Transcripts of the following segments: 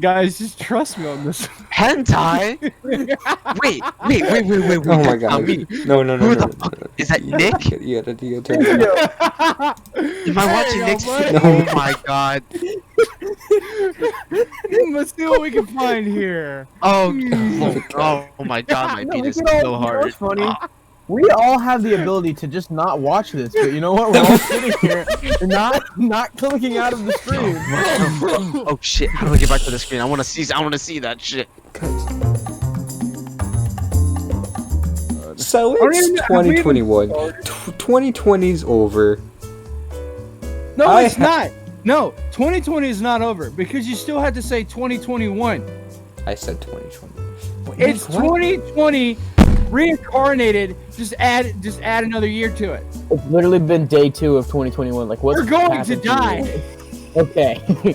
Guys, just trust me on this. Hentai? Wait. Oh my god. No. Who the fuck is that? Nick? You gotta turn it off. Am I watching Nick's? buddy. Oh my god. Let's see what we can find here. Oh my god, my No, penis we is can so all- you know hard. what's funny? We all have the ability to just not watch this, but you know what? We're all sitting here, and not clicking out of the stream. Oh shit! How do I get back to the screen? I want to see that shit. So it's 2021. 2020's over. No, I it's ha- not. No, 2020 is not over because you still had to say 2021. I said 2020. It's What? 2020 reincarnated. Just add another year to it. It's literally been day 2 of 2021. Like, what's We're going to happened die. you? Okay. I don't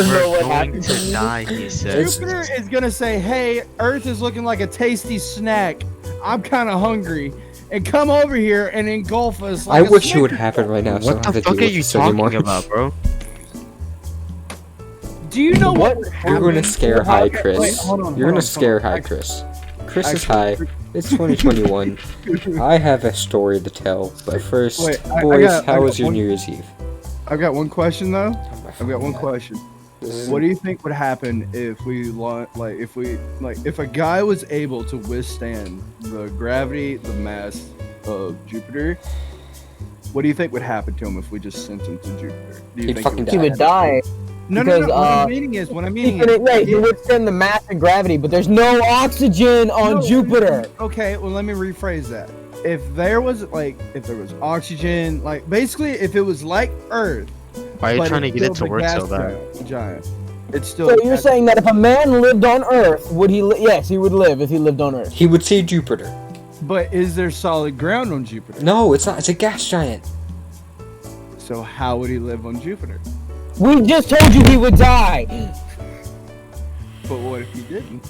know what We're going happened to you. die, he says. Jupiter is gonna say, "Hey, Earth is looking like a tasty snack. I'm kind of hungry, and come over here and engulf us." I Like wish it would happen right now. So I What don't the have to fuck deal are with you this talking anymore. about, bro? Do you know what? You're gonna scare high, Okay, Chris. wait, hold on, You're hold gonna on, scare hold on. high, Chris. Chris is high. It's 2021. I have a story to tell, but first, Wait, I boys, got how was your one- New Year's Eve? I've got one question though. Oh, I've got one question. What do you think would happen if if a guy was able to withstand the gravity, the mass of Jupiter? What do you think would happen to him if we just sent him to Jupiter? Do you He'd think fucking He would die. No. because, What I'm meaning is, He can withstand the mass and gravity, but there's no oxygen on No, Jupiter. Okay, well let me rephrase that. If there was oxygen, like basically if it was like Earth, Why are you but trying to it's get it still to the work gas so bad? giant, it's still. So you're saying that if a man lived on Earth, would he? Yes, he would live if he lived on Earth. He would see Jupiter. But is there solid ground on Jupiter? No, it's not. It's a gas giant. So how would he live on Jupiter? We just told you he would die. But what if he didn't?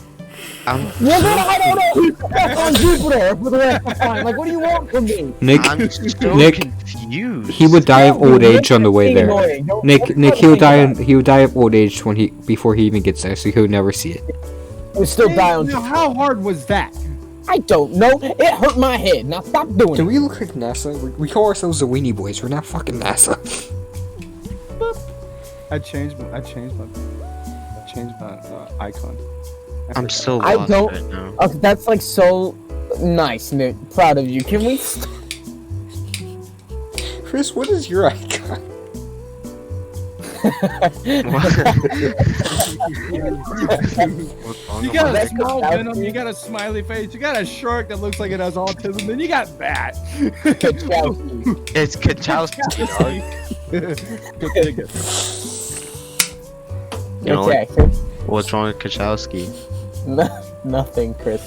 I'm Well, then I don't know who's stuck on Jupiter for the rest of the time. Like, what do you want from me? Nick, so Nick, confused. he would die of old age on the way there. Annoying. Don't- Nick, don't Nick, try to think he would die of old age before he even gets there, so he'll never see it. about it. He would still die on Now, Jupiter. how hard was that? I don't know. It hurt my head. Now stop doing Do it. we look like NASA? We call ourselves the Wennie Boys. We're not fucking NASA. I changed my icon. I'm so I lost don't- right now. Okay, that's like so nice, Nick. Proud of you. Can we? Chris, what is your icon? What's wrong You with got my- a small Kachowski. venom, you got a smiley face, you got a shark that looks like it has autism, then you got bat. Kachowski. It's Kachowski, dog. You know Okay. what's wrong with Kachowski? Nothing, Chris.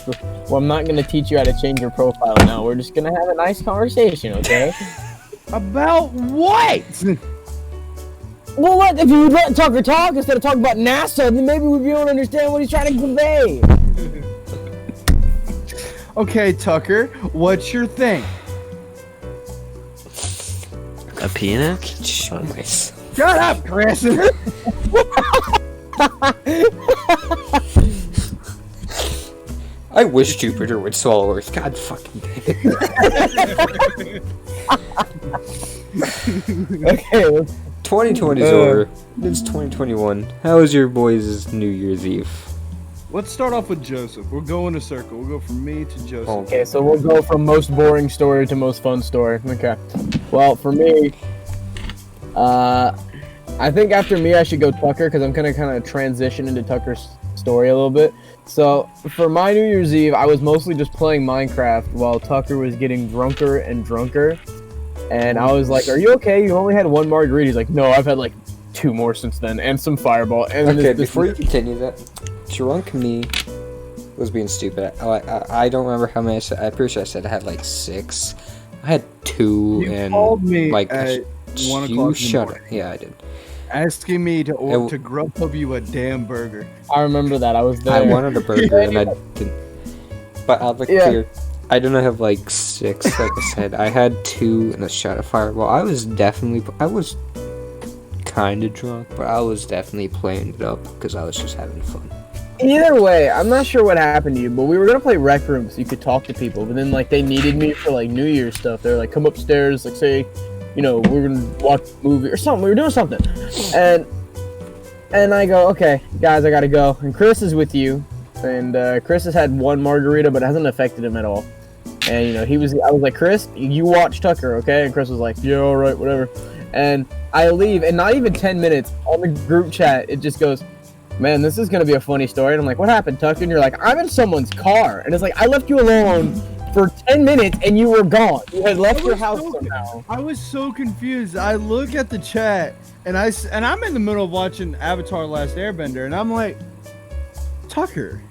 Well, I'm not gonna teach you how to change your profile now. We're just gonna have a nice conversation, okay? About what? Well, what if you would let Tucker talk instead of talking about NASA? Then maybe we'd be able to understand what he's trying to convey. Okay, Tucker, what's your thing? A penis? Show myself. Shut up, Chris. I wish Jupiter would swallow Earth. God fucking dang it. Okay, let's 2020's over. It's 2021. How was your boys' New Year's Eve? Let's start off with Joseph. We'll go in a circle. We'll go from me to Joseph. Oh, Okay, so we'll go from most boring story to most fun story. Okay. Well, for me, I think after me I should go Tucker because I'm gonna kind of transition into Tucker's story a little bit. So for my New Year's Eve, I was mostly just playing Minecraft while Tucker was getting drunker and drunker. And I was like, "Are you okay? You only had one margarita." He's like, "No, I've had like 2 more since then, and some Fireball." And Okay, this- before you continue that, drunk me was being stupid. I don't remember how many I said. I'm pretty sure I said I had like 6. I had 2 You and called me like at 1 o'clock in you the shut morning. up. Yeah, I did. Asking me to It- to grub you a damn burger. I remember that I was there. I wanted a burger and I didn't. But I'll be Yeah. clear. I didn't have like 6, like I said. I had 2 and a shot of Fireball. I was kind of drunk, but I was definitely playing it up because I was just having fun. Either way, I'm not sure what happened to you, but we were gonna play Rec Room so you could talk to people. But then like they needed me for like New Year's stuff. They're like, come upstairs, like say, you know, we're gonna watch a movie or something. We were doing something, and I go, okay, guys, I gotta go. And Chris is with you, and Chris has had one margarita, but it hasn't affected him at all. And you know, I was like, Chris, you watch Tucker, okay? And Chris was like, yeah, all right, whatever. And I leave, and not even 10 minutes on the group chat, it just goes, man, this is gonna be a funny story. And I'm like, what happened, Tucker? And you're like, I'm in someone's car. And it's like, I left you alone for 10 minutes and you were gone. You had left your house somehow. I was so confused. I look at the chat and I'm in the middle of watching Avatar: Last Airbender, and I'm like, Tucker.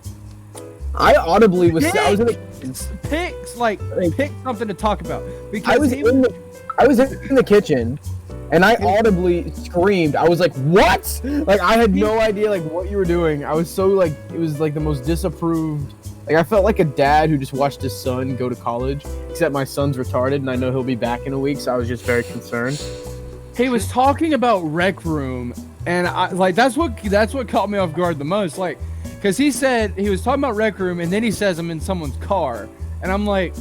I audibly was. I was in the, pick something to talk about because I was in the kitchen. And I audibly screamed. I was like, what? Like, I had no idea, like, what you were doing. I was so, like, it was, like, the most disapproved. Like, I felt like a dad who just watched his son go to college. Except my son's retarded, and I know he'll be back in a week, so I was just very concerned. He was talking about Rec Room, and I, like, that's what caught me off guard the most. Like, because he said, he was talking about Rec Room, and then he says, I'm in someone's car. And I'm like,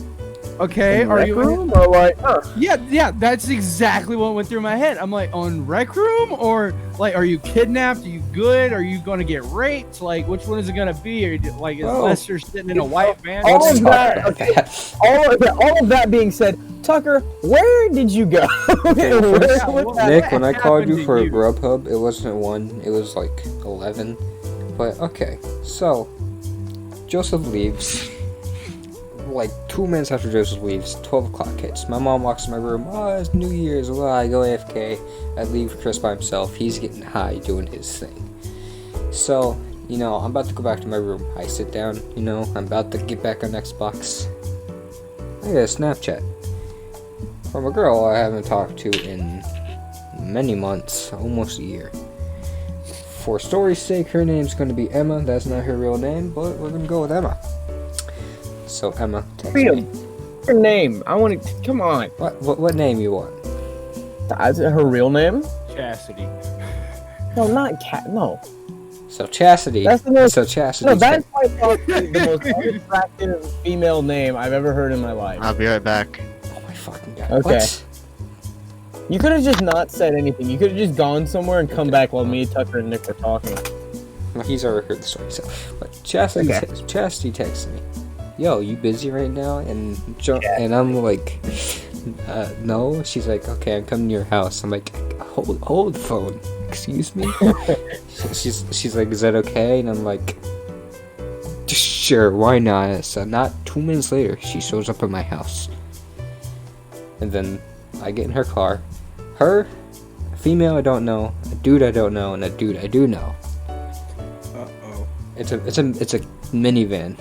okay, in are Rec you Room or like? Yeah, that's exactly what went through my head. I'm like, on Rec Room, or like, are you kidnapped? Are you good? Are you gonna get raped? Like, which one is it gonna be? Or like, is Lester sitting in a white van? All of that. Okay. All of that being said, Tucker, where did you go? Nick, when I called you for a Grubhub, it wasn't 1, it was like 11. But okay, so Joseph leaves. Like 2 minutes after Joseph leaves, 12 o'clock hits. My mom walks in my room. Oh, it's New Year's. Well, I go AFK. I leave Chris by himself. He's getting high, doing his thing. So, you know, I'm about to go back to my room. I sit down. You know, I'm about to get back on Xbox. I get a Snapchat from a girl I haven't talked to in many months, almost a year. For story's sake, her name's going to be Emma. That's not her real name, but we're going to go with Emma. So Emma, text me. Her name. I want to. Come on. What name you want? Is it her real name? Chastity. No, not Cat. No. So Chastity. That's the most. So Chastity. No, that's probably the most unattractive female name I've ever heard in my life. I'll be right back. Oh my fucking god. Okay. What? You could have just not said anything. You could have just gone somewhere and come back while me, Tucker, and Nick were talking. Well, he's already heard the story. So, but Chastity, Chastity texted me. Yo, you busy right now? And and I'm like, no. She's like, okay, I'm coming to your house. I'm like, hold the phone. Excuse me. she's like, is that okay? And I'm like, sure, why not? So not 2 minutes later, she shows up at my house, and then I get in her car. Her, a female I don't know, a dude I don't know, and a dude I do know. It's a minivan.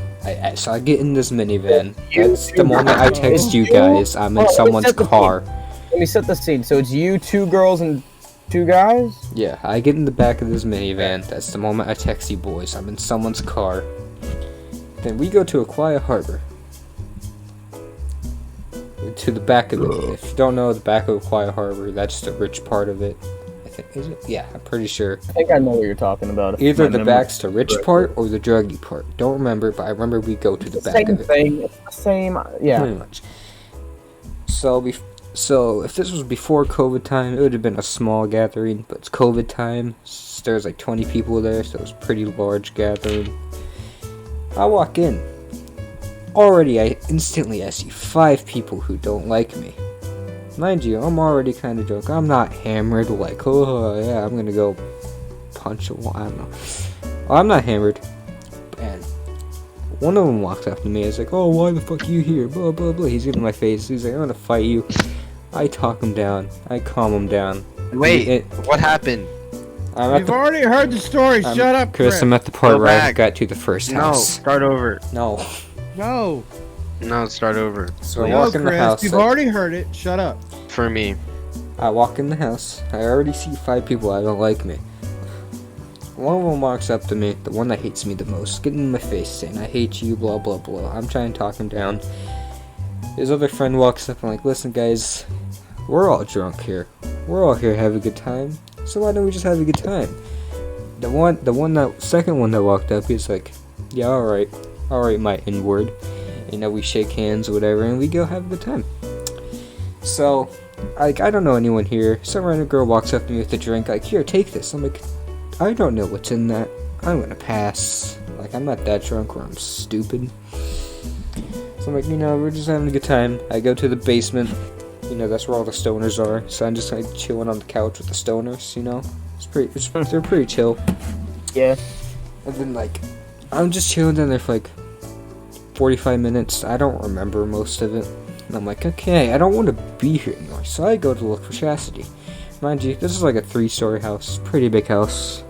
So I get in this minivan. That's the moment I text you guys. I'm in someone's car. Let me set the scene. So it's you, 2 girls, and 2 guys? Yeah, I get in the back of this minivan. That's the moment I text you boys. I'm in someone's car. Then we go to a quiet harbor. To the back of it. If you don't know the back of a quiet harbor, that's the rich part of it. Is it? Yeah, I'm pretty sure. I think I know what you're talking about. Either the back's the rich part or the druggy part. Don't remember, but I remember we go to the back of it. Same thing. It's the same. Yeah. Pretty much. So if this was before COVID time, it would have been a small gathering. But it's COVID time. There's like 20 people there, so it was a pretty large gathering. I walk in. Already, I see 5 people who don't like me. Mind you, I'm already kind of drunk. I'm not hammered like, oh yeah, I'm gonna go punch a wall. I don't know. I'm not hammered. And one of them walks up to me. He's like, oh, why the fuck are you here? Blah, blah, blah. He's in my face. He's like, I'm gonna fight you. I talk him down. I calm him down. Wait, what happened? You've already heard the story. Shut up, Chris. I'm at the part Go where I back. got to the first No, house. start over. No. No, start over. So I No, walk in the Chris, house. you've already heard it. Shut up. For me. I walk in the house. I already see 5 people that don't like me. One of them walks up to me, the one that hates me the most, getting in my face, saying, I hate you, blah, blah, blah. I'm trying to talk him down. His other friend walks up and like, listen, guys, we're all drunk here. We're all here having a good time. So why don't we just have a good time? Second one that walked up, he's like, yeah, alright, my N-word. You know, we shake hands or whatever, and we go have a good time. So, like, I don't know anyone here. Some random girl walks up to me with a drink, like, here, take this. I'm like, I don't know what's in that. I'm gonna pass. Like, I'm not that drunk where I'm stupid. So I'm like, you know, we're just having a good time. I go to the basement. You know, that's where all the stoners are. So I'm just like chilling on the couch with the stoners, you know? They're pretty chill. Yeah. And then, like, I'm just chilling down there for like 45 minutes. I don't remember most of it. And I'm like, okay, I don't want to be here anymore. So I go to look for Chastity. Mind you, this is like a 3-story house. Pretty big house.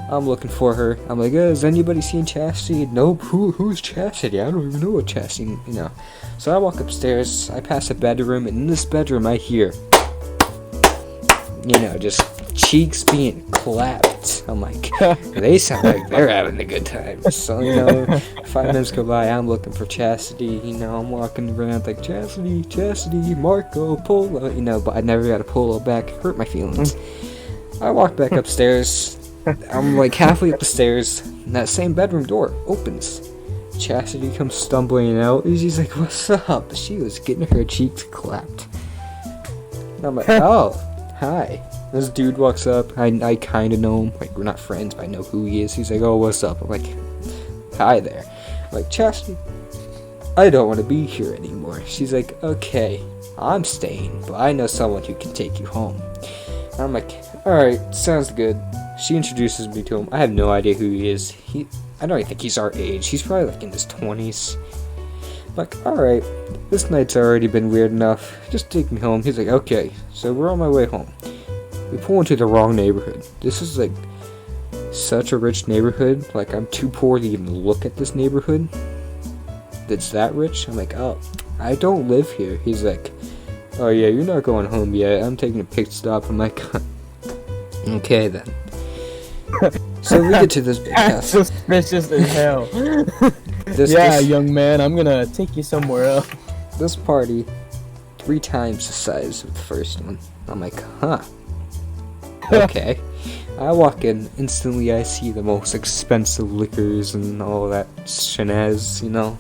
I'm looking for her. I'm like, has anybody seen Chastity? Nope. Who's Chastity? I don't even know what Chastity, you know. So I walk upstairs. I pass a bedroom. And in this bedroom, I hear, you know, just cheeks being clapped. I'm like, they sound like they're having a good time. So, you know, 5 minutes go by, I'm looking for Chastity. You know, I'm walking around like, Chastity, Marco, Polo. You know, but I never got a Polo back. Hurt my feelings. I walk back upstairs. I'm like halfway up the stairs, and that same bedroom door opens. Chastity comes stumbling out, and she's like, what's up? She was getting her cheeks clapped. And I'm like, oh, hi. This dude walks up. I kind of know him. Like, we're not friends, but I know who he is. He's like, oh, what's up? I'm like, hi there. I'm like, Chastity, I don't want to be here anymore. She's like, okay, I'm staying, but I know someone who can take you home. And I'm like, alright, sounds good. She introduces me to him. I have no idea who he is. I don't even think he's our age. He's probably like in his 20s. I'm like, alright, this night's already been weird enough. Just take me home. He's like, okay. So we're on my way home. We pull into the wrong neighborhood. This is like such a rich neighborhood. Like, I'm too poor to even look at this neighborhood. That's that rich. I'm like, oh, I don't live here. He's like, oh yeah, you're not going home yet. I'm taking a pit stop. I'm like, okay then. So we get to this big house. Suspicious as hell. Young man, I'm gonna take you somewhere else. This party, 3 times the size of the first one. I'm like, huh. Okay. I walk in, instantly I see the most expensive liquors and all that shenanigans, you know.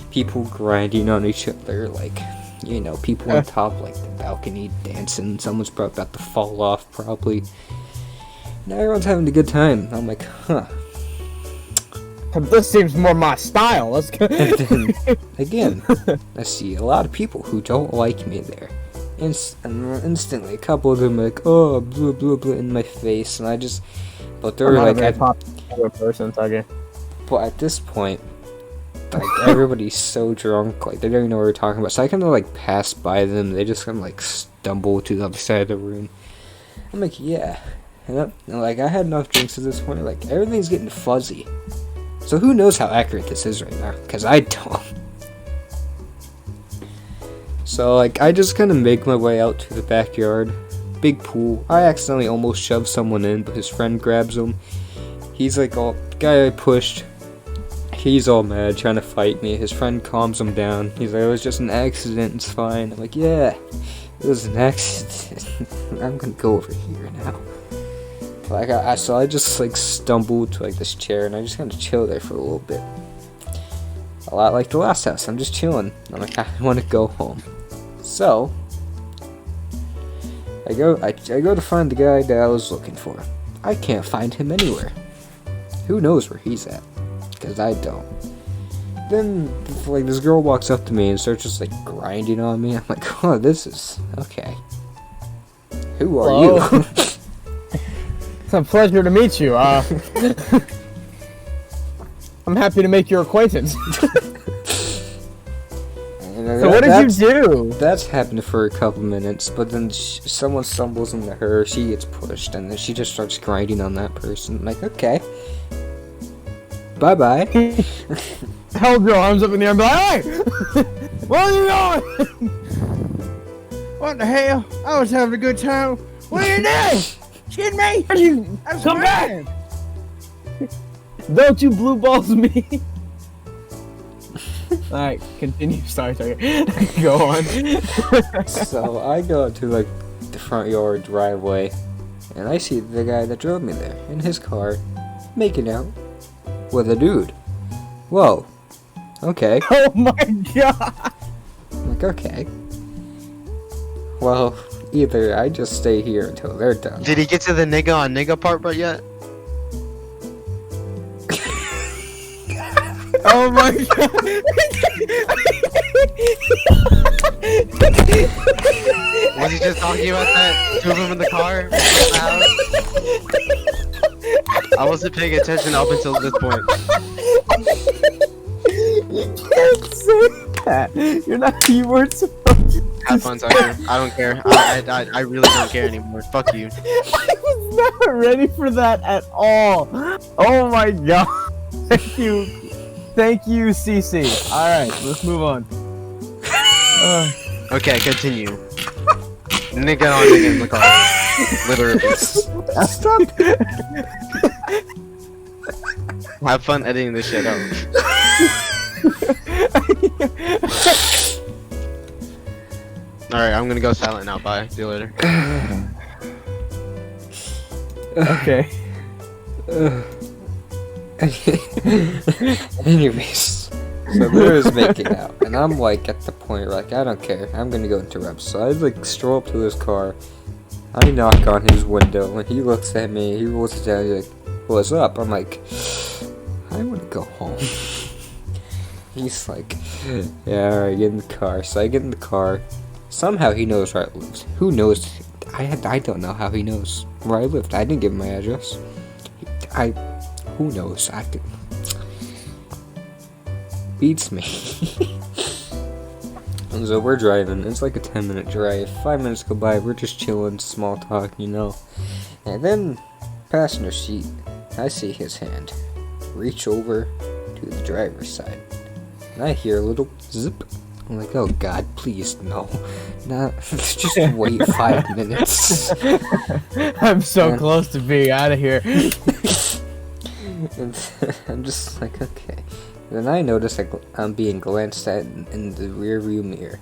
People grinding on each other, like, you know, people on top, like, the balcony dancing. Someone's about to fall off, probably. Now everyone's having a good time. I'm like, huh. This seems more my style. Let's go. And then, again, I see a lot of people who don't like me there. And instantly, a couple of them are like, oh, blah, blah, blah, in my face. And I just, but they're like, a popular person, Tugger. But at this point, like, everybody's so drunk, like, they don't even know what we're talking about. So I kind of, like, pass by them. They just kind of, like, stumble to the other side of the room. I'm like, yeah. And like, I had enough drinks at this point, like, everything's getting fuzzy. So who knows how accurate this is right now, because I don't. So, like, I just kind of make my way out to the backyard. Big pool. I accidentally almost shoved someone in, but his friend grabs him. He's like, oh, the guy I pushed, he's all mad, trying to fight me. His friend calms him down. He's like, it was just an accident, it's fine. I'm like, yeah, it was an accident. I'm gonna go over here now. Like, so I just, like, stumbled to, like, this chair, and I just kind of chill there for a little bit. A lot like the last house, I'm just chilling. I'm like, I want to go home. So, I go to find the guy that I was looking for. I can't find him anywhere. Who knows where he's at? Because I don't. Then, like, this girl walks up to me and starts just, like, grinding on me. I'm like, oh, this is, okay. Who are you? It's a pleasure to meet you. I'm happy to make your acquaintance. So what did you do? That's happened for a couple minutes, but then someone stumbles into her, she gets pushed, and then she just starts grinding on that person. I'm like, okay. Bye-bye. Hold your arms up in the air and be like, hey! Where are you going? What the hell? I was having a good time. What are you doing? Kidding me? Come back! Don't you blue balls me? Alright, continue. Sorry. Go on. So I go to, like, the front yard driveway, and I see the guy that drove me there in his car making out with a dude. Whoa. Okay. Oh my god! I'm like, okay. Well, either I just stay here until they're done. Did he get to the nigga on nigga part but yet? Oh my god! Was he just talking about that? Two of them in the car? I wasn't paying attention up until this point. You can't say that. You weren't supposed to. Have fun, Tucker. I don't care. I really don't care anymore. Fuck you. I was not ready for that at all. Oh my god. Thank you. Thank you, CC. Alright, let's move on. Okay, continue. Nigga on nigga in the car. Literally. Stop. Have fun editing this shit out. Alright, I'm gonna go silent now. Bye. See you later. Okay. Anyways, so there is making out, and I'm like at the point where like I don't care, I'm gonna go interrupt. So I like stroll up to his car, I knock on his window, and he looks at me, he looks down, he's like, "What's up?" I'm like, "I wanna go home." He's like, "Yeah, alright, get in the car." So I get in the car. Somehow he knows where I live. Who knows? I don't know how he knows where I lived. I didn't give him my address. Who knows? Beats me. And so we're driving. It's like a 10-minute drive. 5 minutes go by. We're just chilling, small talk, you know. And then, passenger seat, I see his hand reach over to the driver's side. And I hear a little zip. I'm like, oh god, please, no. Not, just wait 5 minutes. I'm so close to being out of here. And I'm just like, okay. Then I notice like I'm being glanced at in the rear view mirror.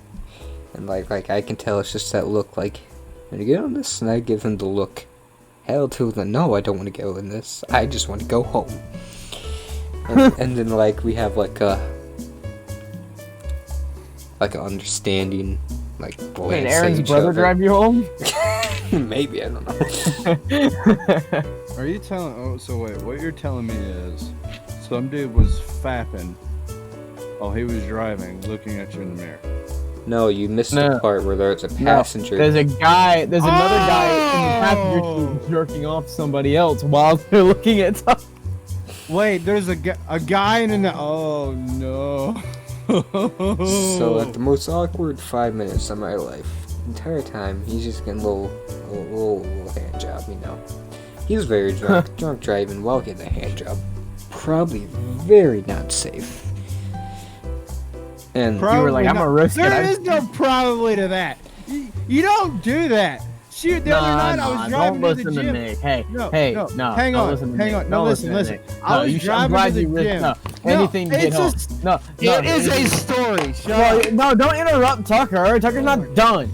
And like I can tell it's just that look like, "Can you get on this?" And I give him the look. Hell to the no, I don't want to go in this. I just want to go home. And then like we have like an understanding, like glancing. Can Aaron's each brother other. drive you home? Maybe, I don't know. Are you telling? Oh, so wait. What you're telling me is, some dude was fapping while he was driving, looking at you in the mirror. No, you missed the part where there's a passenger. There's another guy in the passenger seat jerking off somebody else while they're looking at something. Wait, there's a guy in the. Oh no. So at the most awkward 5 minutes of my life, the entire time he's just getting a little hand job, you know. He was very drunk driving while getting a hand job. Probably very not safe. And Probably you were like, I'm gonna risk it. There is no probably to that. You don't do that. Shoot, the other night I was driving don't to the listen gym. to Nick. Hey, No, no. Hang don't on, listen to hang Nick. on. No, Don't listen. to Nick. I No, was I'm driving glad to the you risked. gym. No, anything to get home. No, It is a story. Shut Well, up. no, don't interrupt Tucker. Tucker's not done.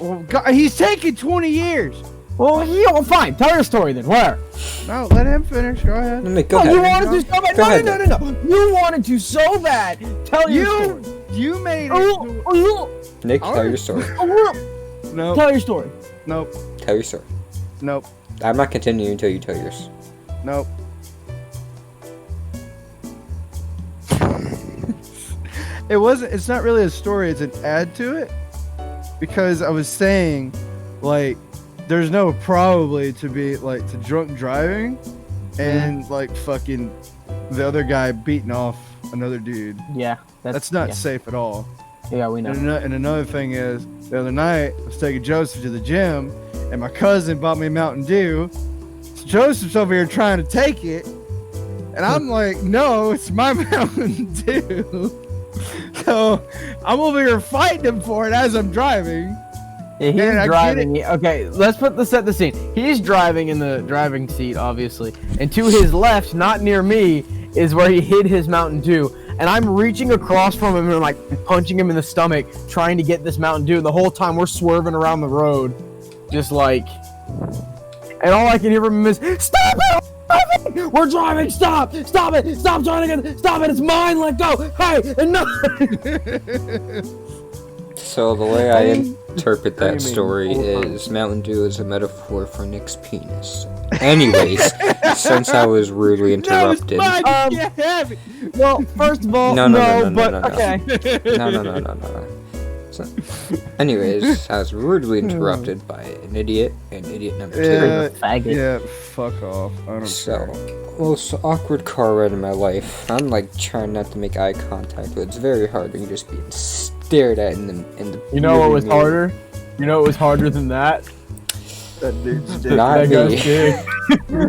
Well, God, he's taking 20 years. Well, fine. Tell your story then. Where? No, let him finish. Go ahead. Nick, go Oh, ahead. you wanted to so bad. Go ahead, No. You wanted to so bad. Tell your story. You made it. Nick, tell your story. No. Tell your story. Nope. Tell your story. Nope. I'm not continuing until you tell yours. Nope. It's not really a story, it's an add to it. Because I was saying, like, there's no probably to be, like, to drunk driving and, like, fucking the other guy beating off another dude. Yeah, That's not safe at all. Yeah, we know. And another thing is, the other night, I was taking Joseph to the gym, and my cousin bought me a Mountain Dew. So Joseph's over here trying to take it, and I'm like, no, it's my Mountain Dew. So I'm over here fighting him for it as I'm driving. Yeah, he's driving. Okay, let's set the scene. He's driving in the driving seat, obviously, and to his left, not near me, is where he hid his Mountain Dew. And I'm reaching across from him and like punching him in the stomach, trying to get this Mountain Dew. And the whole time we're swerving around the road, just like. and all I can hear from him is, "Stop it! We're driving! Stop! Stop it! Stop trying to get! Stop it! It's mine! Let go! Hey! Enough!" So the way I interpret that story is Mountain Dew is a metaphor for Nick's penis. Anyways, since I was rudely interrupted. Well, first of all, okay. No. So, anyways, I was rudely interrupted by an idiot, and idiot number 2. Yeah, fuck off. I don't care. Most awkward car ride in my life. I'm like trying not to make eye contact, but it's very hard when you're just being stared at in the You know what was mirror. harder? You know what was harder than that? That dude's dick. Not me.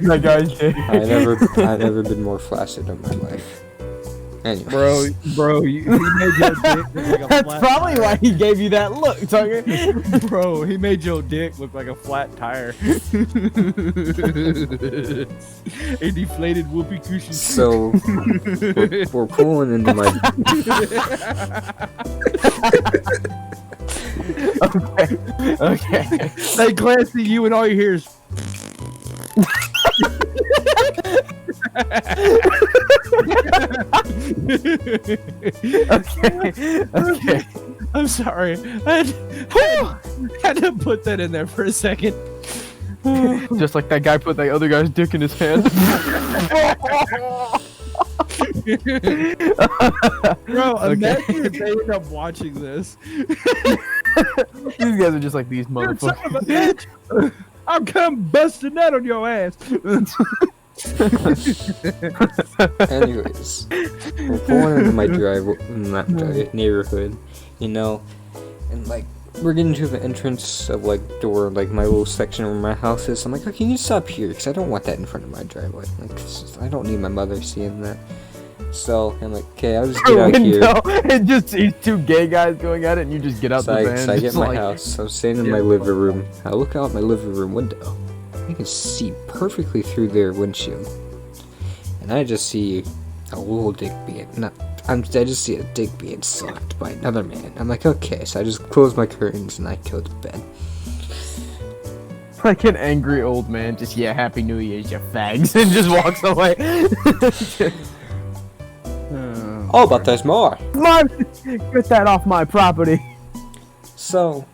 That guy's dick. I've never been more flaccid in my life. Anyways. Bro, he made your dick look like a That's flat probably tire. why he gave you that look, Tucker. Bro, he made your dick look like a flat tire. A deflated whoopee cushion. So we're pulling into my. Okay. They glance at you and all you hear is. Okay. I'm sorry. I had to put that in there for a second. Just like that guy put that other guy's dick in his hand. Bro, Okay. imagine if they end up watching this. These guys are just like these You son of a motherfuckers. bitch! I'm come busting that on your ass. Anyways, we're pulling into my neighborhood, you know, and like we're getting to the entrance of like door, like my little section where my house is. I'm like, oh, can you stop here? Because I don't want that in front of my driveway. Like, I don't need my mother seeing that. So I'm like, okay, I'll just get out here. It just sees 2 gay guys going at it, and you just get out So the van. I get just my like, house. I'm standing in my living room. I look out my living room window. I can see perfectly through their windshield, and I just see a little dick being I just see a dick being sucked by another man. I'm like, okay, so I just close my curtains and I go to bed. like an angry old man, just Happy New Year's, you fags, and just walks away. Oh, but there's more. Get that off my property. So,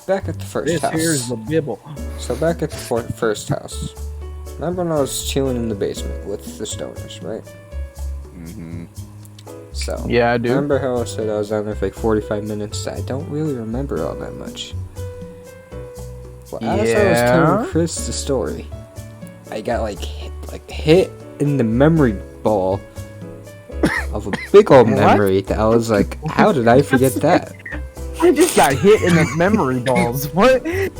back at the first This house. here's the bibble. So back at the first house. Remember when I was chilling in the basement with the stoners, right? Mm-hmm. So Yeah, I do. remember how I said I was down there for like 45 minutes? I don't really remember all that much. Well, as I was Yeah? telling Chris the story, I got hit in the memory ball of a big old What? memory that I was like, how did I forget that? I just got hit in the memory balls. What? Dude,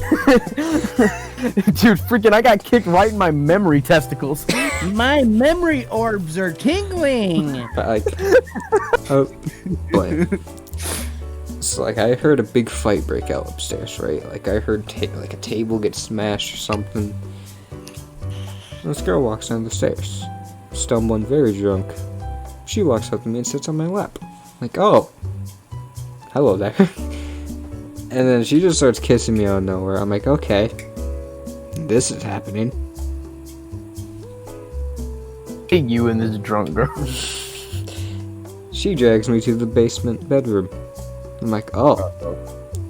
freaking, I got kicked right in my memory testicles. My memory orbs are tingling. But like, oh, boy. So like, I heard a big fight break out upstairs, right? Like I heard like a table get smashed or something. And this girl walks down the stairs, stumbling, very drunk. She walks up to me and sits on my lap. Like, oh, hello there. And then she just starts kissing me out of nowhere. I'm like, okay, this is happening. You and this drunk girl. She drags me to the basement bedroom. I'm like, oh.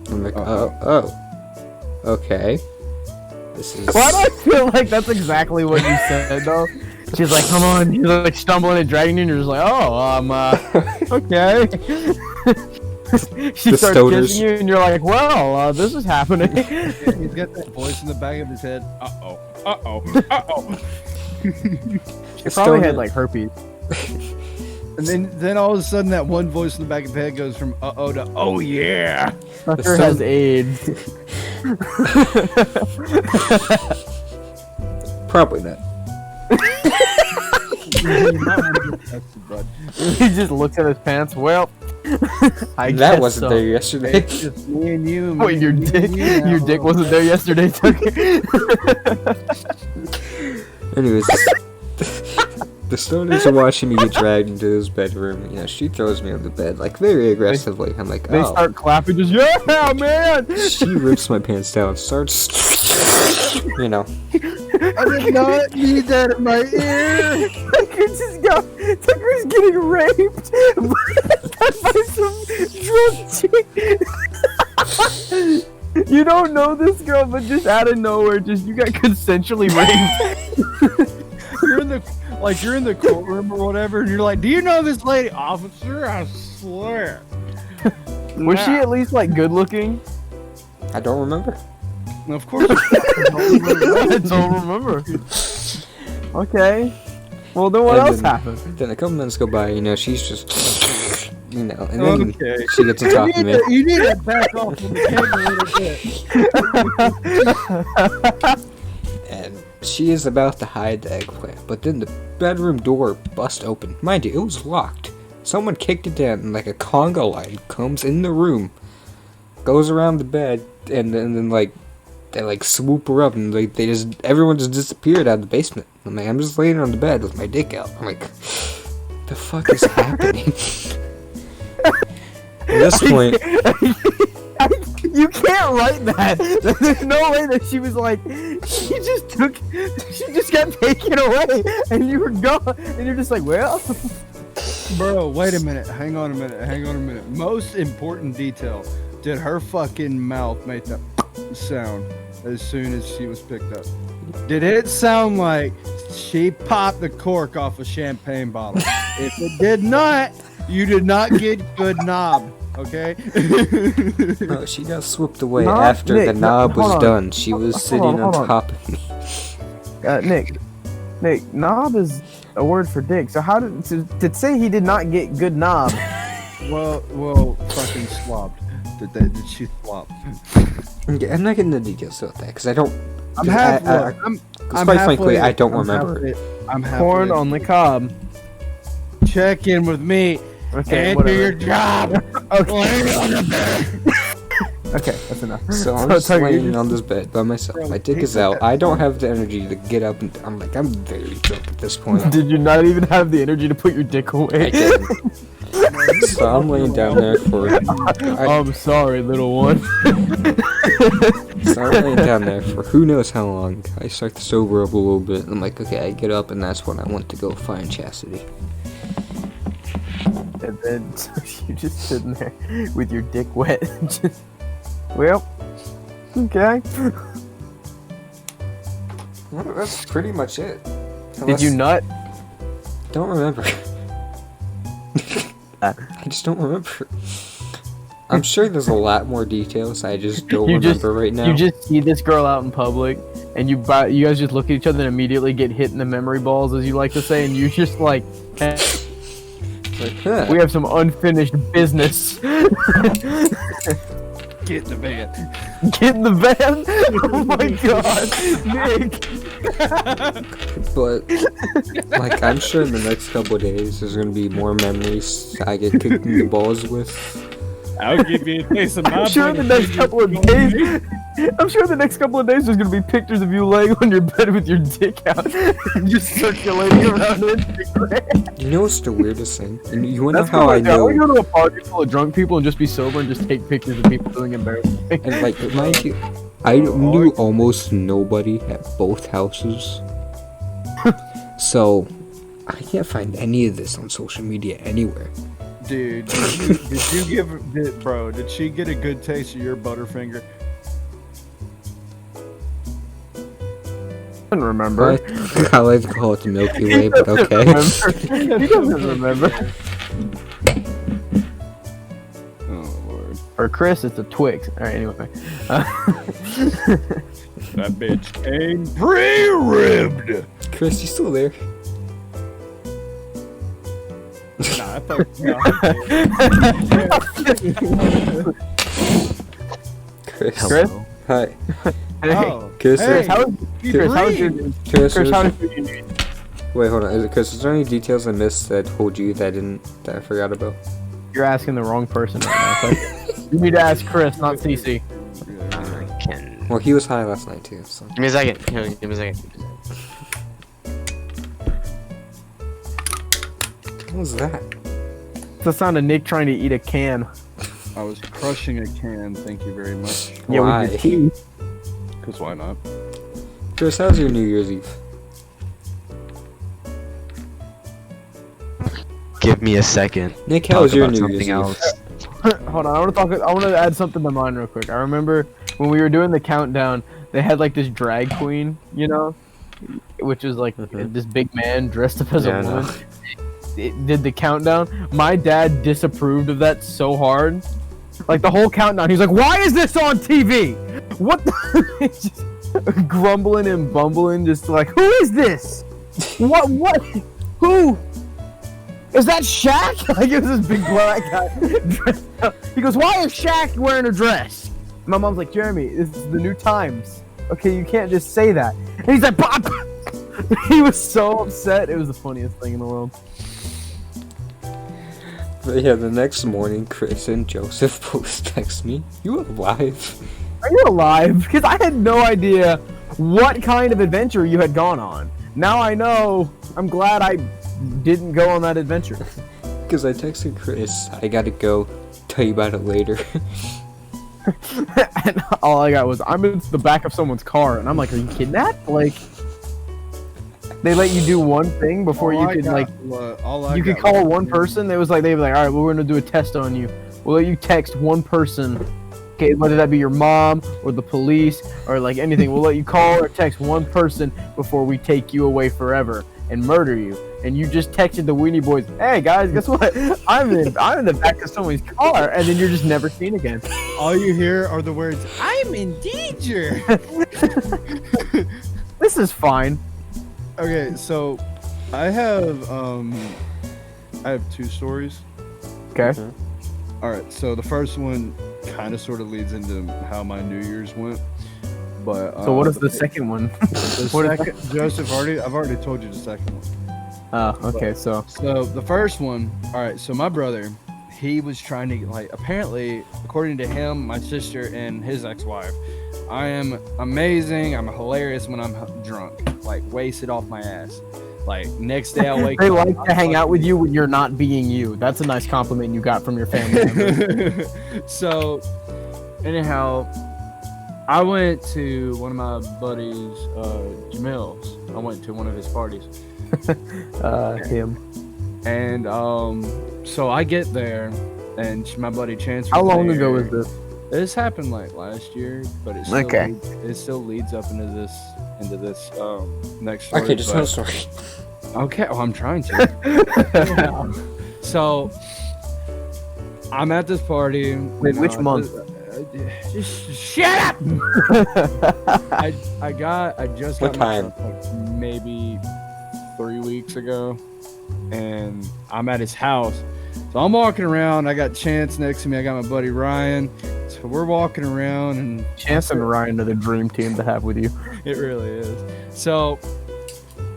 I'm like, oh. Okay. This is... Why do I feel like that's exactly what you said, though? She's like, come on. She's like stumbling and dragging you, and you're just like, oh, okay. She The starts stoners. kissing you, and you're like, well, this is happening. He's got that voice in the back of his head. Uh-oh. She probably had like herpes. And then all of a sudden that one voice in the back of the head goes from uh-oh to oh yeah. Tucker has AIDS. Probably not. He just looks at his pants. Well, I That guess wasn't so. there yesterday. It's just me and you. Wait, your me and dick, you now. your dick wasn't there yesterday, Tucker. Anyways, the stoners are watching me get dragged into this bedroom. You know, she throws me on the bed, like, very aggressively. I'm like, They oh. start clapping, just yeah, man. She rips my pants down, starts, you know. I did not need that in my ear. Tucker's getting raped by some drunk chick. You don't know this girl, but just out of nowhere, you got consensually raped. You're in the courtroom or whatever, and you're like, "Do you know this lady, officer? I swear." Was she at least like good looking? I don't remember. Of course. I don't remember. Okay. Well, then what else happened? Then a couple minutes go by, she's just, and then Okay. she gets to talk to me. You need to back off from the camera a little bit. And she is about to hide the eggplant, but then the bedroom door bust open. Mind you, it was locked. Someone kicked it down, and like a conga line comes in the room, goes around the bed, and then they swoop her up, and everyone just disappeared out of the basement. I'm just laying on the bed with my dick out. I'm like, the fuck is happening? At this point, you can't write that. There's no way that she was like, she just got taken away, and you were gone, and you're just like, well. Bro, wait a minute. Hang on a minute. Most important detail. Did her fucking mouth make that sound as soon as she was picked up? Did it sound like she popped the cork off a champagne bottle? If it did not, you did not get good knob, okay? no, she got swooped away after the knob was done. She was sitting on top of me. Nick, knob is a word for dick. So how did say he did not get good knob? Well, fucking swapped. Did she swap? Okay, I'm not getting the details about that because I don't. I'm quite frankly, I don't remember. I'm halfway. Corn on the cob. Check in with me. Okay, and whatever. do your job. Okay, that's enough. So I'm just laying on this bed by myself. My dick is out. I don't have the energy to get up, and I'm very drunk at this point. Did you not even have the energy to put your dick away? I didn't. So I'm laying down there for. I'm sorry, little one. So I'm laying down there for who knows how long. I start to sober up a little bit. I'm like, okay, I get up, and that's when I want to go find Chastity. And then you just sitting there with your dick wet. Well, okay. Well, that's pretty much it. Did you nut? Don't remember. I just don't remember. I'm sure there's a lot more details. I just don't remember right now. You just see this girl out in public, and you guys just look at each other and immediately get hit in the memory balls, as you like to say, and you just like, huh. We have some unfinished business. Get in the van. Get in the van? Oh my god, Nick. But, like, I'm sure in the next couple of days there's gonna be more memories I get kicked in the balls with. I'll give you a taste of my I'm sure the next couple of days there's gonna be pictures of you laying on your bed with your dick out, just circulating around Instagram. You know what's the weirdest thing? You wanna know That's how I know? I would go to a party full of drunk people and just be sober and just take pictures of people doing embarrassing things. And like, mind you, I knew almost nobody at both houses. So, I can't find any of this on social media anywhere. Dude, did she get a good taste of your Butterfinger? I don't remember. I like to call it the Milky Way, but okay. He doesn't remember. Oh, Lord. For Chris, it's a Twix. Alright, anyway. That bitch came pre-ribbed. Chris, you still there? Nah, I thought, Chris. Chris? Hi. Hey, Oh, Chris, hey, Chris, how is your Chris, Chris, how is your news? wait, hold on. Chris, is there any details I missed that told you that I forgot about? You're asking the wrong person right now. So you need to ask Chris, not CC. Well, he was high last night too. So. Give me a second. Give me a second. What was that? It's the sound of Nick trying to eat a can. I was crushing a can, thank you very much. Yeah, Why? with your teeth. Because why not? Chris, how's your New Year's Eve? Give me a second. Nick, how was Talk your about New Year's something Eve? else. Hold on, I want to add something to mine real quick. I remember when we were doing the countdown, they had like this drag queen, you know, which is like this big man dressed up as a Yeah, I know. woman. It did the countdown. My dad disapproved of that so hard. Like the whole countdown, he's like, "Why is this on TV? What?" He's just grumbling and bumbling, just like, "Who is this? What? Who? Is that Shaq?" Like it was this big black guy dressed up. He goes, "Why is Shaq wearing a dress?" My mom's like, "Jeremy, this is the new times. Okay, you can't just say that." And he's like, "Pop!" He was so upset. It was the funniest thing in the world. But yeah, the next morning, Chris and Joseph both text me, "You alive?" Are you alive? Because I had no idea what kind of adventure you had gone on. Now I know. I'm glad I didn't go on that adventure. Because I texted Chris, "I gotta go, tell you about it later." And all I got was, "I'm in the back of someone's car," and I'm like, "Are you kidnapped?" Like, they let you do one thing before you could like, you could call one person. They were like, "All right, well, we're gonna do a test on you. We'll let you text one person, okay, whether that be your mom or the police or like anything. We'll let you call or text one person before we take you away forever and murder you." And you just texted the Wennie Boys, "Hey guys, guess what? I'm in the back of someone's car," and then you're just never seen again. All you hear are the words, "I'm in danger." This is fine. Okay, so I have two stories. Okay. All right, so the first one kind of sort of leads into how my New Year's went. But So what is the second one? the second, Joseph? I've already told you the second one. Oh, okay. So the first one, all right. So my brother, he was trying to like. Apparently, according to him, my sister, and his ex-wife, I am amazing. I'm hilarious when I'm drunk, like wasted off my ass. Like next day I wake they up. like to hang out with you when you're not being you. That's a nice compliment you got from your family members. So, anyhow, I went to one of my buddies, Jamil's. I went to one of his parties. Him. And so I get there, and my buddy Chance. How long there. ago was this? This happened like last year, but it still leads up into this next story. Okay, just tell the story. Okay, well, I'm trying to. So I'm at this party. Wait, which month? Just shut up. I just What got my time? truck, like maybe 3 weeks ago, and I'm at his house. So I'm walking around. I got Chance next to me. I got my buddy Ryan. So we're walking around, and Chance and Ryan are the dream team to have with you. it really is. So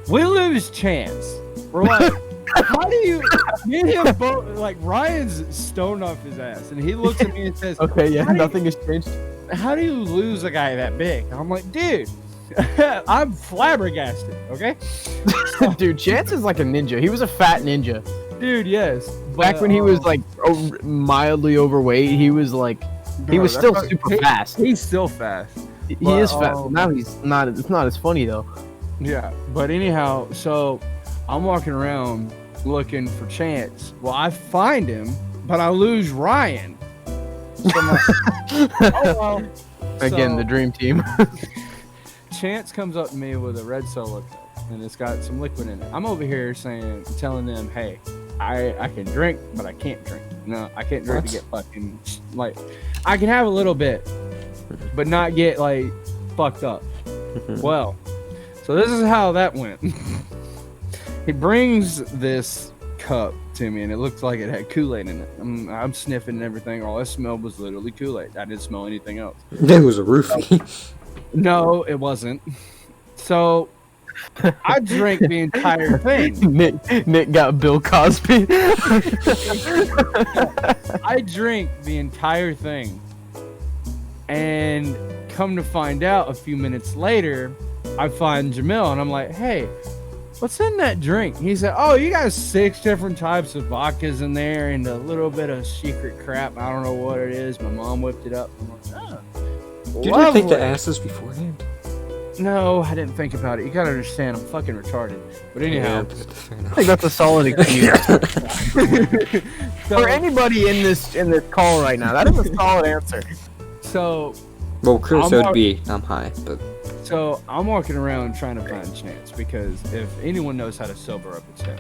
we lose Chance. We're like, how do you? Me and him both, like, Ryan's stoned off his ass, and he looks at me and says, Okay, yeah, How do you- nothing has changed. "How do you lose a guy that big?" I'm like, "Dude, I'm flabbergasted." Okay, Dude, Chance is like a ninja. He was a fat ninja. dude, yes. Back when he was like mildly overweight, he was like, he was still super fast. He's still fast. He But, is fast. Now he's not. It's not as funny though. Yeah, but anyhow, so I'm walking around looking for Chance. Well, I find him, but I lose Ryan. So I'm like, oh, well. Again, So, the dream team. Chance comes up to me with a red solo cup, and it's got some liquid in it. I'm over here telling them, "Hey, I can drink, but I can't drink. No, I can't drink to get fucking, like, I can have a little bit, but not get, like, fucked up." Well, so this is how that went. He brings this cup to me, and it looked like it had Kool-Aid in it. I'm sniffing and everything. All I smelled was literally Kool-Aid. I didn't smell anything else. It was a roofie. No, it wasn't. So I drank the entire thing. Nick got Bill Cosby. I drank the entire thing. And come to find out, a few minutes later, I find Jamil, and I'm like, "Hey, what's in that drink?" He said, "Oh, you got 6 different types of vodkas in there and a little bit of secret crap. I don't know what it is. My mom whipped it up." I'm like, "Oh, Did you take the lovely." asses beforehand? No, I didn't think about it. You gotta understand, I'm fucking retarded. But anyhow, I think that's a solid excuse. For anybody in this call right now, that is a solid answer. so Well, Chris I'm would al- be. I'm high, but So I'm walking around trying to find Chance because if anyone knows how to sober up, it's him.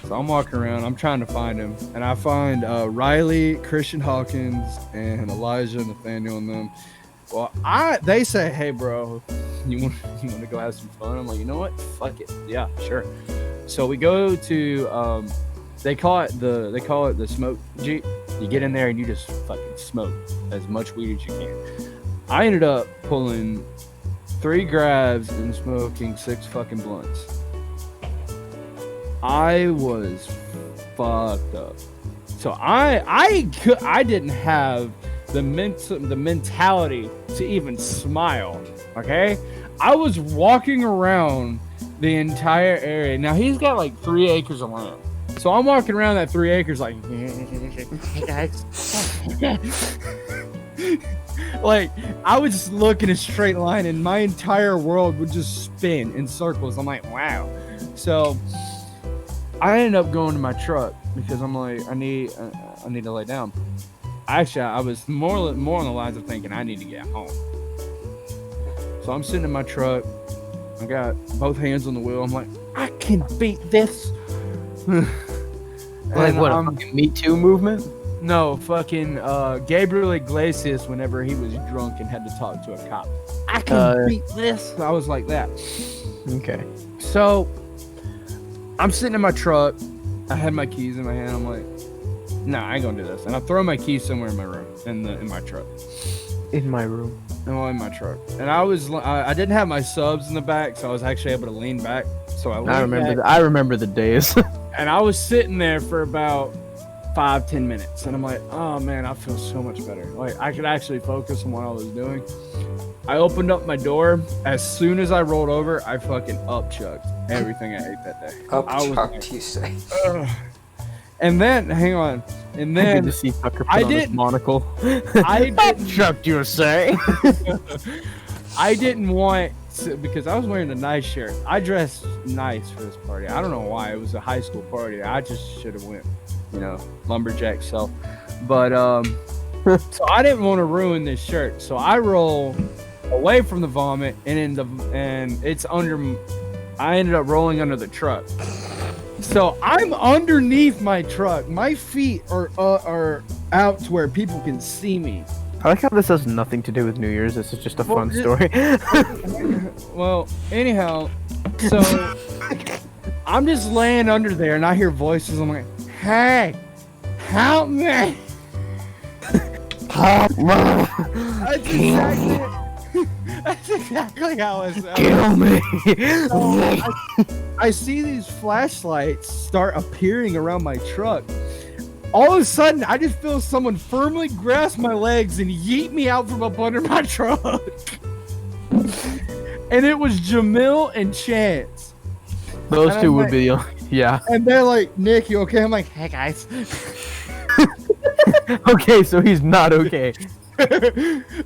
So I'm walking around, I'm trying to find him, and I find Riley, Christian Hawkins, and Elijah, Nathaniel, and them. Well, they say, "Hey, bro, you want to go have some fun?" I'm like, you know what? Fuck it, yeah, sure. So we go to they call it the smoke jeep. You get in there and you just fucking smoke as much weed as you can. I ended up pulling 3 grabs and smoking 6 fucking blunts. I was fucked up. So I didn't have the mentality to even smile. Okay, I was walking around the entire area. Now he's got like 3 acres of land. So I'm walking around that 3 acres like, hey guys. Like, I would just look in a straight line and my entire world would just spin in circles. I'm like, wow. So I ended up going to my truck because I'm like, I need to lay down. Actually, I was more on the lines of thinking I need to get home. So I'm sitting in my truck. I got both hands on the wheel. I'm like, I can beat this. Like what? A fucking Me Too movement? No, fucking Gabriel Iglesias whenever he was drunk and had to talk to a cop. I can beat this. I was like that. Okay. So I'm sitting in my truck. I had my keys in my hand. I'm like, nah, I ain't gonna do this. And I throw my keys somewhere in my room, in my truck. In my room. No, in my truck. And I didn't have my subs in the back, so I was actually able to lean back. So I remember the days. And I was sitting there for about 5-10 minutes, and I'm like, oh man, I feel so much better. Like I could actually focus on what I was doing. I opened up my door. As soon as I rolled over, I fucking upchucked everything I ate that day. upchucked, you say? And then, hang on. And I then to see Tucker put on his monocle. I upchucked, you were saying? I didn't want to, because I was wearing a nice shirt. I dressed nice for this party. I don't know why. It was a high school party. I just should have went, lumberjack self. But so I didn't want to ruin this shirt. So I roll away from the vomit and it's under. I ended up rolling under the truck. So I'm underneath my truck. My feet are out to where people can see me. I like how this has nothing to do with New Year's. This is just a fun story. Well, anyhow, so I'm just laying under there and I hear voices. I'm like, hey, help me. Help me. That's exactly how it sounds. Kill me. I see these flashlights start appearing around my truck. All of a sudden, I just feel someone firmly grasp my legs and yeet me out from up under my truck. And it was Jamil and Chance. Those two would be, yeah. And they're like, Nick, you okay? I'm like, hey guys. Okay, so he's not okay.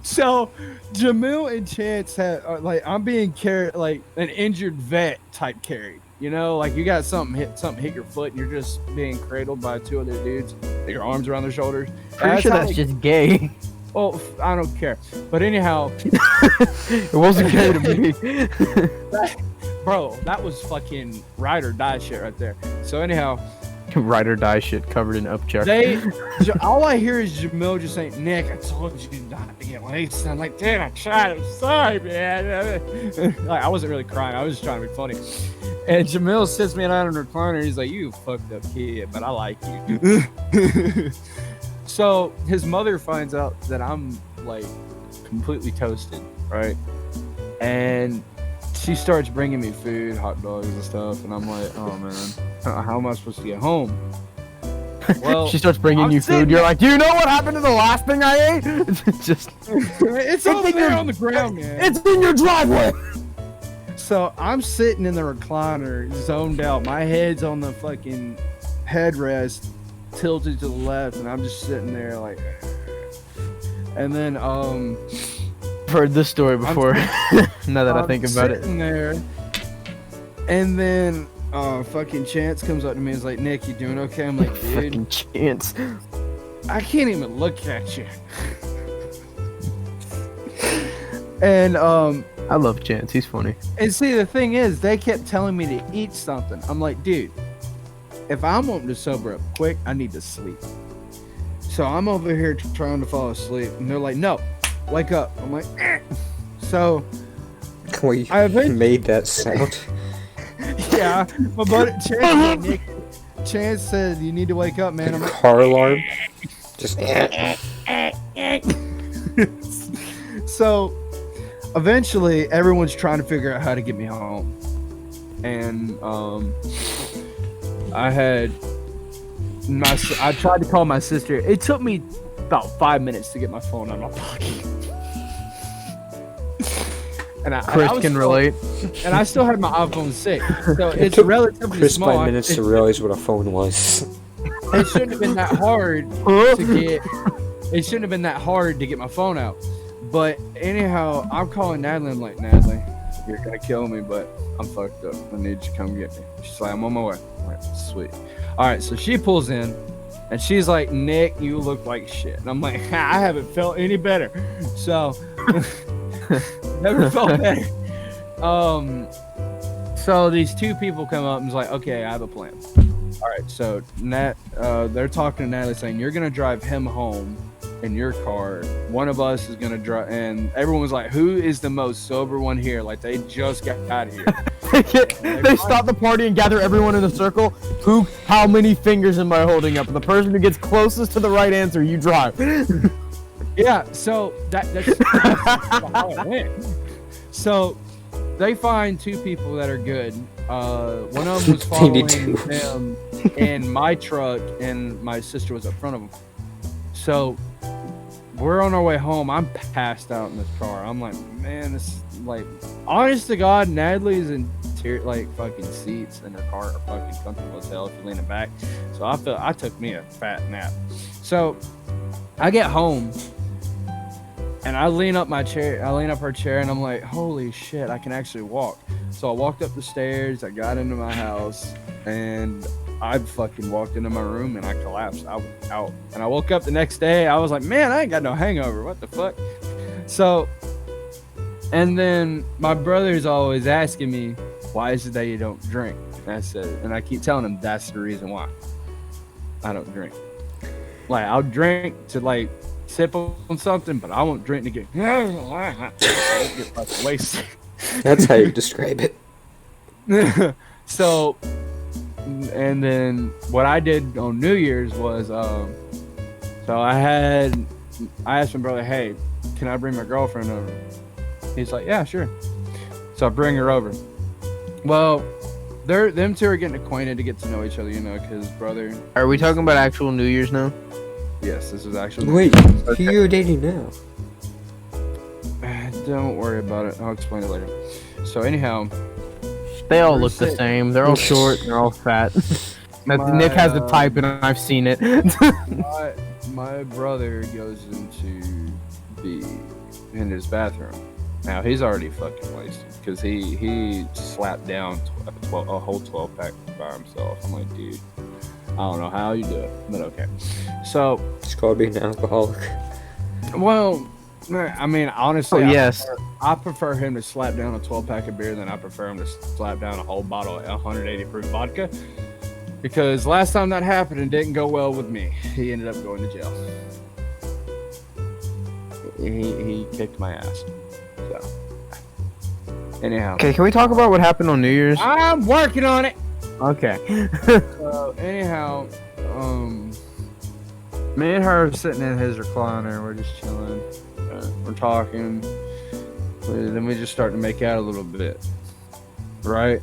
So Jamil and Chance had I'm being carried like an injured vet type carried. Like you got something hit your foot and you're just being cradled by 2 other dudes, your arms around their shoulders. Pretty sure that's just gay. Well, I don't care. But anyhow, it wasn't gay to me. Bro, that was fucking ride or die shit right there. So anyhow, ride or die shit covered in upchuck. All I hear is Jamil just saying, Nick, I told you not to get laced. I'm like, dude, I tried. I'm sorry, man. Like, I wasn't really crying. I was just trying to be funny. And Jamil sits me down in a recliner. He's like, you fucked up kid, but I like you. So his mother finds out that I'm like completely toasted, right? And she starts bringing me food, hot dogs and stuff. And I'm like, oh man, how am I supposed to get home? Well, she starts bringing you food. You're like, do you know what happened to the last thing I ate? It's over there on the ground, man. It's in your driveway. So I'm sitting in the recliner, zoned out. My head's on the fucking headrest, tilted to the left, and I'm just sitting there like. And then heard this story before. Now that I think about it. Sitting there, and then fucking Chance comes up to me and is like, Nick, you doing okay? I'm like, dude, Fucking Chance. I can't even look at you. And I love Chance. He's funny. and see, the thing is, they kept telling me to eat something. I'm like, dude, if I'm wanting to sober up quick, I need to sleep. So I'm over here trying to fall asleep, and they're like, no, wake up. I'm like, eh. So We I eventually- made that sound. yeah, my buddy Chance said, you need to wake up, man. I'm like, Car alarm. Just so eventually everyone's trying to figure out how to get me home, and I tried to call my sister. It took me about 5 minutes to get my phone out of my pocket. Chris can relate. And I still had my iPhone 6, so It it's took relatively Chris small. 5 minutes to realize what a phone was. It shouldn't have been that hard to get. It shouldn't have been that hard to get my phone out. But anyhow, I'm calling Natalie. I'm like, Natalie, you're gonna kill me, but I'm fucked up. I need you to come get me. She's like, I'm on my way. I'm like, sweet. All right, so she pulls in, and she's like, Nick, you look like shit. And I'm like, I haven't felt any better. So, never felt better. So these two people come up and is like, okay, I have a plan. All right, so they're talking to Natalie saying, you're gonna drive him home in your car. One of us is gonna drive, and everyone was like, who is the most sober one here? Like, they just got out of here. They stop the party and gather everyone in a circle. How many fingers am I holding up? And the person who gets closest to the right answer, you drive. Yeah, so that's how it went. So they find two people that are good. One of them was following them in my truck, and my sister was up front of them. So we're on our way home. I'm passed out in this car. I'm like, man, this is like, honest to God, Natalie's in like fucking seats in her car are fucking comfortable as hell if you're leaning back. So I took me a fat nap. So I get home and I lean up her chair, and I'm like, holy shit, I can actually walk. So I walked up the stairs, I got into my house, and I fucking walked into my room and I collapsed. I was out. And I woke up the next day, I was like, man, I ain't got no hangover. What the fuck? So, and then my brother's always asking me, why is it that you don't drink? And I said, and I keep telling him that's the reason why I don't drink. Like, I'll drink to like sip on something, but I won't drink to get fucking wasted. That's how you describe it. So, and then what I did on New Year's was, so I asked my brother, hey, can I bring my girlfriend over? He's like, yeah, sure. So I bring her over. Well, them two are getting acquainted to get to know each other, you know, because brother. Are we talking about actual New Year's now? Yes, this is actually. Wait, who you're dating now? Don't worry about it. I'll explain it later. So anyhow, They all look the same. They're all short. They're all fat. Nick has the type, and I've seen it. my brother goes in his bathroom. Now he's already fucking wasted because he slapped down a whole 12 pack by himself. I'm like, dude, I don't know how you do it, but okay. So It's called being an alcoholic. well, I mean, honestly, yes. I prefer him to slap down a 12 pack of beer than I prefer him to slap down a whole bottle of 180 proof vodka. Because last time that happened, it didn't go well with me. He ended up going to jail. He kicked my ass. So, anyhow. Okay, can we talk about what happened on New Year's? I'm working on it. Okay. Anyhow, me and her are sitting in his recliner. We're just chilling. We're talking. Then we just start to make out a little bit. Right?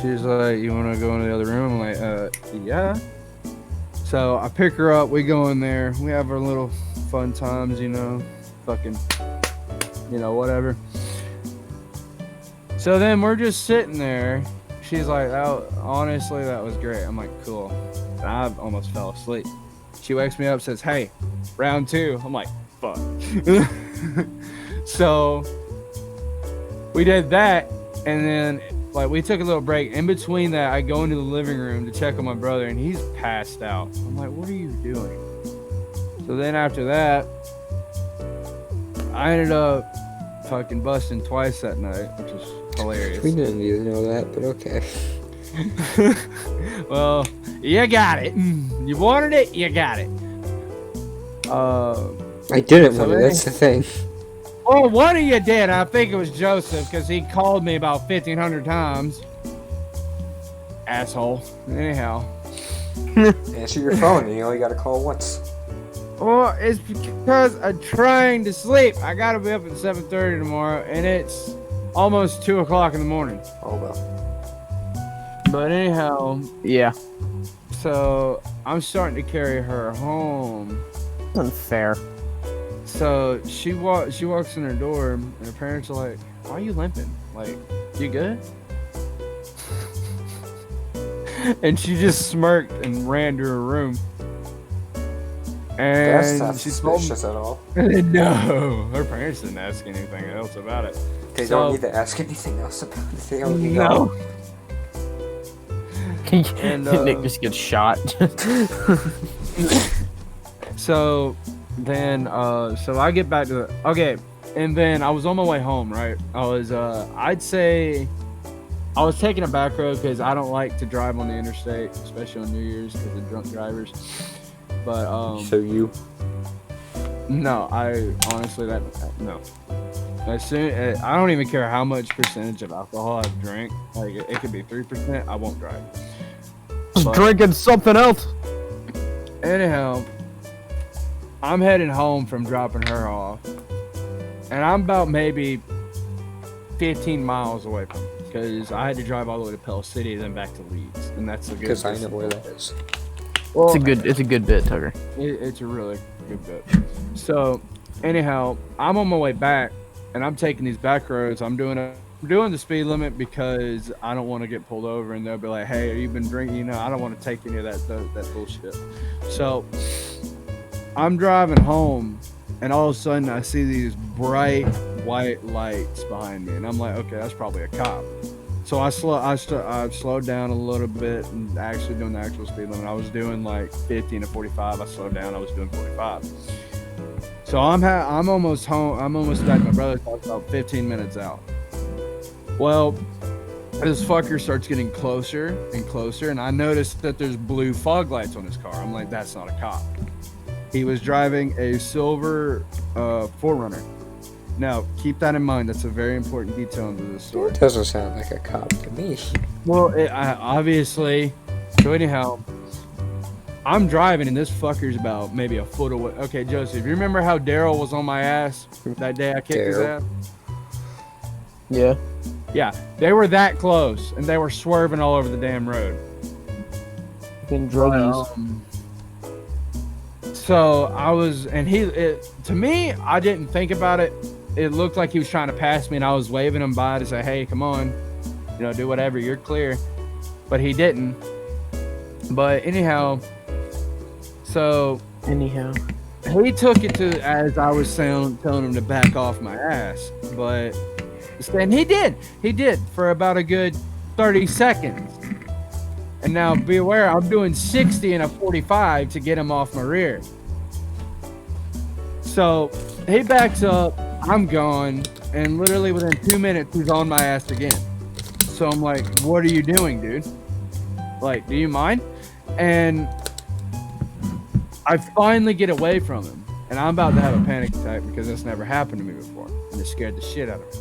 She's like, you want to go in the other room? I'm like, yeah. So I pick her up. We go in there. We have our little fun times, you know. Fucking, you know, whatever. So then we're just sitting there. She's like, honestly, that was great. I'm like, cool. And I almost fell asleep. She wakes me up, says, hey, round two. I'm like, fuck. So we did that, and then like we took a little break. In between that, I go into the living room to check on my brother, and he's passed out. I'm like, what are you doing? So then after that, I ended up fucking busting twice that night, which was hilarious. We didn't need to know that, but okay. Well, you got it. You wanted it, you got it. I didn't want it, that's the thing. Well, one of you did. I think it was Joseph, because he called me about 1,500 times. Asshole. Anyhow. Answer your phone, and you only got to call once. Well, it's because I'm trying to sleep. I gotta be up at 7:30 tomorrow, and it's almost 2 o'clock in the morning. Oh well. But anyhow, Yeah. so I'm starting to carry her home. Unfair. So she walks in her door, and her parents are like, "Why are you limping? Like, you good?" And she just smirked and ran to her room. And That's not she told me, suspicious at all. no, her parents didn't ask anything else about it. They So- don't need to ask anything else about it. They already know. No. And, Nick just gets shot. So then, so I get back to the, okay, and then I was on my way home, right? I was, I'd say, I was taking a back road because I don't like to drive on the interstate, especially on New Year's because of drunk drivers. But, So you. no, I honestly, no. As soon, I don't even care how much percentage of alcohol I've drank. Like, it could be 3%, I won't drive. But- Drinking something else. Anyhow, I'm heading home from dropping her off, and I'm about maybe 15 miles away from it because I had to drive all the way to Pell City, then back to Leeds, and that's a good. Because I know where that is. Well, It's a good bit, Tucker. it's a really good bit. So, anyhow, I'm on my way back, and I'm taking these back roads. I'm doing the speed limit because I don't want to get pulled over, and they'll be like, "Hey, have you been drinking?" You know, I don't want to take any of that bullshit. So, I'm driving home, and all of a sudden, I see these bright white lights behind me, and I'm like, "Okay, that's probably a cop." So I slowed down a little bit and actually doing the actual speed limit. I was doing like 50 to 45. I slowed down. I was doing 45. So I'm almost home. I'm almost back to my brother's house, about 15 minutes out. Well, this fucker starts getting closer and closer, and I noticed that there's blue fog lights on his car. I'm like, that's not a cop. He was driving a silver 4Runner. Now, keep that in mind. That's a very important detail into this story. It doesn't sound like a cop to me. Well, obviously. So anyhow, I'm driving, and this fucker's about maybe a foot away. Okay, Joseph, you remember how Daryl was on my ass that day I kicked his ass? Yeah. Yeah, they were that close, and they were swerving all over the damn road. Fucking druggies. So I was, and to me, I didn't think about it. It looked like he was trying to pass me, and I was waving him by to say, "Hey, come on, do whatever, you're clear." But he didn't. But anyhow, so he took it to as I was telling him to back off my ass. But and he did for about a good 30 seconds. And now be aware, I'm doing 60 and a 45 to get him off my rear. So he backs up, I'm gone, and literally within 2 minutes, he's on my ass again. So I'm like, what are you doing, dude? Like, do you mind? And I finally get away from him, and I'm about to have a panic attack because this never happened to me before, and it scared the shit out of me.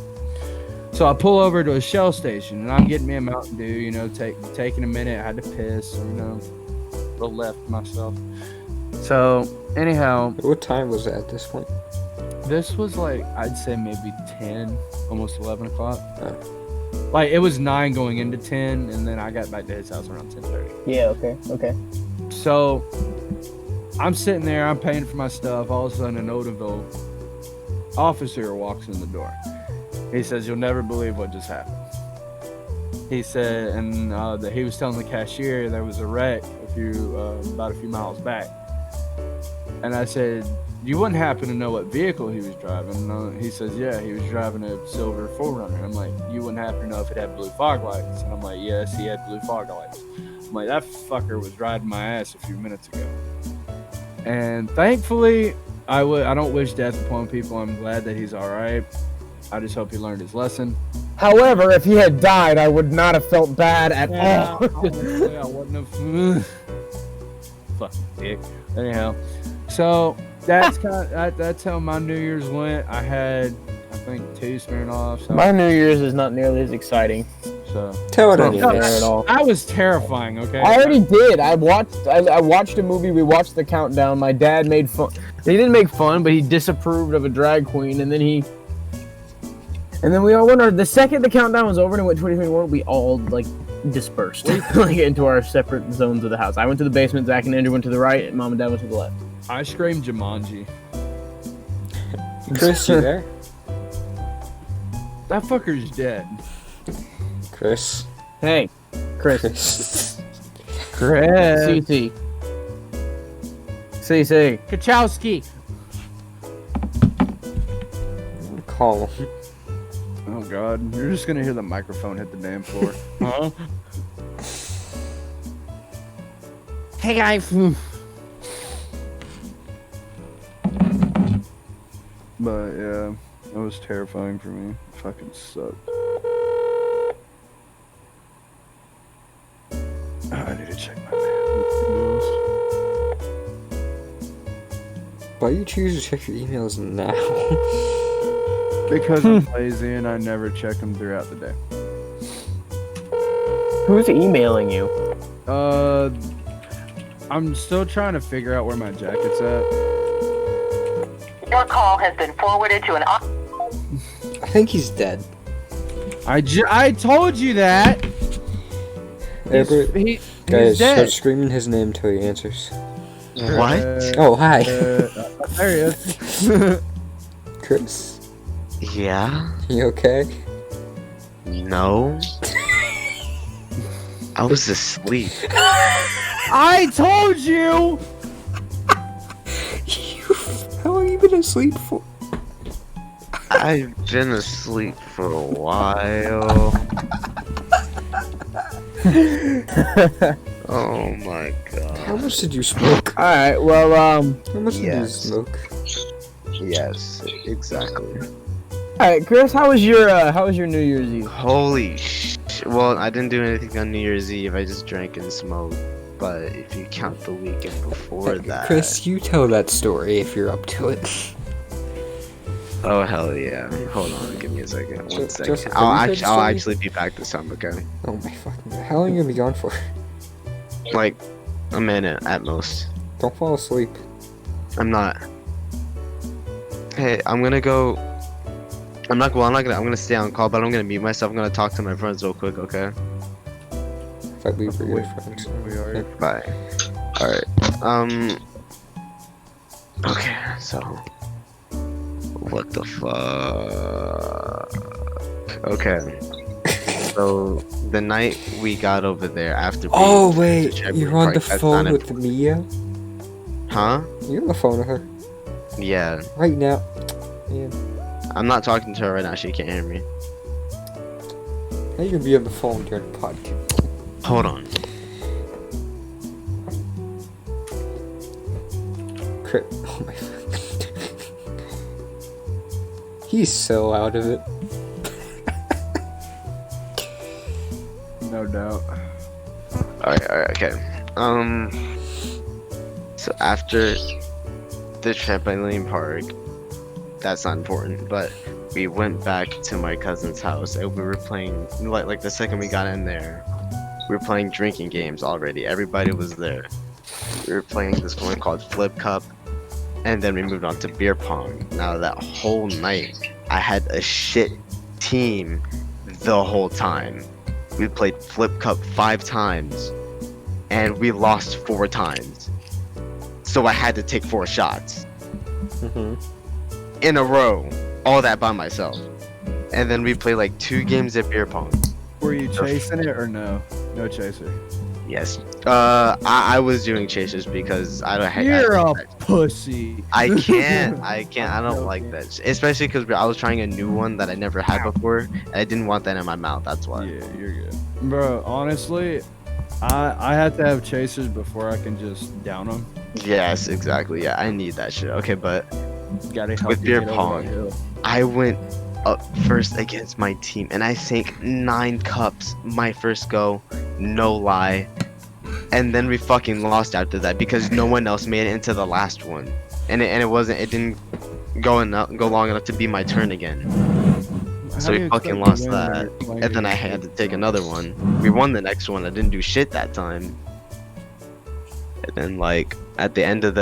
So I pull over to a Shell station, and I'm getting me a Mountain Dew, taking a minute. I had to piss, the left myself. So anyhow, What time was it at this point? this was like, I'd say maybe 10, almost 11 o'clock. Oh. Like, it was 9 going into 10, and then I got back to his house around 10:30. Yeah, okay. So I'm sitting there, I'm paying for my stuff. All of a sudden, an Odenville officer walks in the door. He says, "You'll never believe what just happened." He said, and that he was telling the cashier there was a wreck about a few miles back. And I said, you wouldn't happen to know what vehicle he was driving? And he says, yeah, he was driving a silver 4Runner. I'm like, you wouldn't happen to know if it had blue fog lights? And I'm like, yes, he had blue fog lights. I'm like, that fucker was riding my ass a few minutes ago. And thankfully, I don't wish death upon people. I'm glad that he's all right. I just hope he learned his lesson. However, if he had died, I would not have felt bad at all. Honestly, I wouldn't have. Fucking dick. Anyhow, so that's that's how my New Year's went. I had, I think, 2 Smirnoffs. So, My New Year's is not nearly as exciting. so Tell it Not anyway. fair at all. I was terrifying. Okay. I already did. I watched a movie. We watched the countdown. My dad made fun. He didn't make fun, but he disapproved of a drag queen, and then we all went. The second the countdown was over and it went 2021, we all like dispersed like into our separate zones of the house. I went to the basement. Zach and Andrew went to the right, and Mom and Dad went to the left. I screamed Jumanji. Chris, you there? That fucker's dead. Chris. Hey, Chris. Chris. CC. CC. Kachowski. Call him. Oh God, you're just gonna hear the microphone hit the damn floor. Huh? Hey guys. But yeah, that was terrifying for me. It fucking sucked. I need to check my mail. Why you choose to check your emails now? Because I'm lazy and I never check them throughout the day. Who's emailing you? I'm still trying to figure out where my jacket's at. Your call has been forwarded to an... I think he's dead. I told you that. Everett, guys, He's start dead. screaming his name till he answers. What? Oh, hi. There he is. Chris, Yeah? you okay? No? I was asleep. I told you. How long you been asleep for? I've been asleep for a while. Oh my How god. much did you smoke? All right. Well, How much did you Yes. smoke? Yes, exactly. all right, Chris. How was your New Year's Eve? Holy sh! Well, I didn't do anything on New Year's Eve. I just drank and smoked. But if you count the weekend before that, Chris, you tell that story if you're up to it. oh hell yeah! Hold on, give me a second. One Joseph, second. have you heard the I'll story? actually be back this time. Okay, Oh my fucking god. How long are you gonna be gone for? like a minute at most. Don't fall asleep. I'm not. Hey, I'm gonna go. I'm gonna stay on call, but I'm gonna mute myself. I'm gonna talk to my friends real quick, okay? If I leave for your friends. We are. Bye. Alright. Okay, so. What the fuck? Okay. So, the night we got over there after. Oh being wait, to Shepherd you're on Park, the that's phone not with Mia? Huh? You're on the phone with her Yeah. right now. Man, I'm not talking to her right now. She can't hear me. how you gonna be on the phone during the podcast? Hold on. Crit. Oh my god. He's so out of it. No doubt. Alright, okay. So after the trampoline park, that's not important, but we went back to my cousin's house and we were playing, like the second we got in there, we were playing drinking games already. Everybody was there. We were playing this one called Flip Cup, and then we moved on to beer pong. Now that whole night, I had a shit team the whole time. We played Flip Cup 5 times, and we lost 4 times. So I had to take 4 shots in a row, all that by myself. And then we played like 2 games of beer pong. Were you chasing it or no? No chaser. Yes. I was doing chases because I don't. You're a pussy. I can't. I don't like that. Especially because I was trying a new one that I never had before, and I didn't want that in my mouth. That's why. Yeah, you're good, bro. Honestly, I have to have chasers before I can just down them. Yes, exactly. Yeah, I need that shit. Okay, but Gotta help with you beer get over pong, that hill. I went up first against my team, and I sank 9 cups my first go. No lie. And then we fucking lost after that because no one else made it into the last one, and it didn't go long enough to be my turn again. How So do we you fucking expect to lost win that, when you're playing and then I had to take another one. We won the next one. I didn't do shit that time. And then like at the end of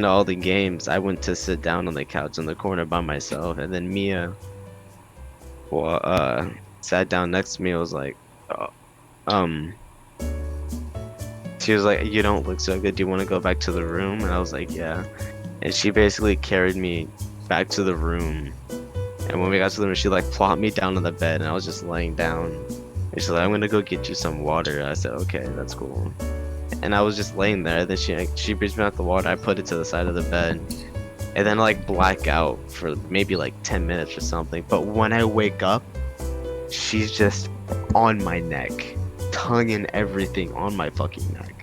all the games, I went to sit down on the couch in the corner by myself, and then Mia, sat down next to me. And was like, she was like, "You don't look so good. Do you want to go back to the room?" And I was like, "Yeah." And she basically carried me back to the room. And when we got to the room, she like plopped me down on the bed, and I was just laying down. And she's like, "I'm gonna go get you some water." I said, "Okay, that's cool." And I was just laying there. Then she brings me out the water. I put it to the side of the bed, and then like black out for maybe like 10 minutes or something. But when I wake up, she's just on my neck, tongue and everything on my fucking neck.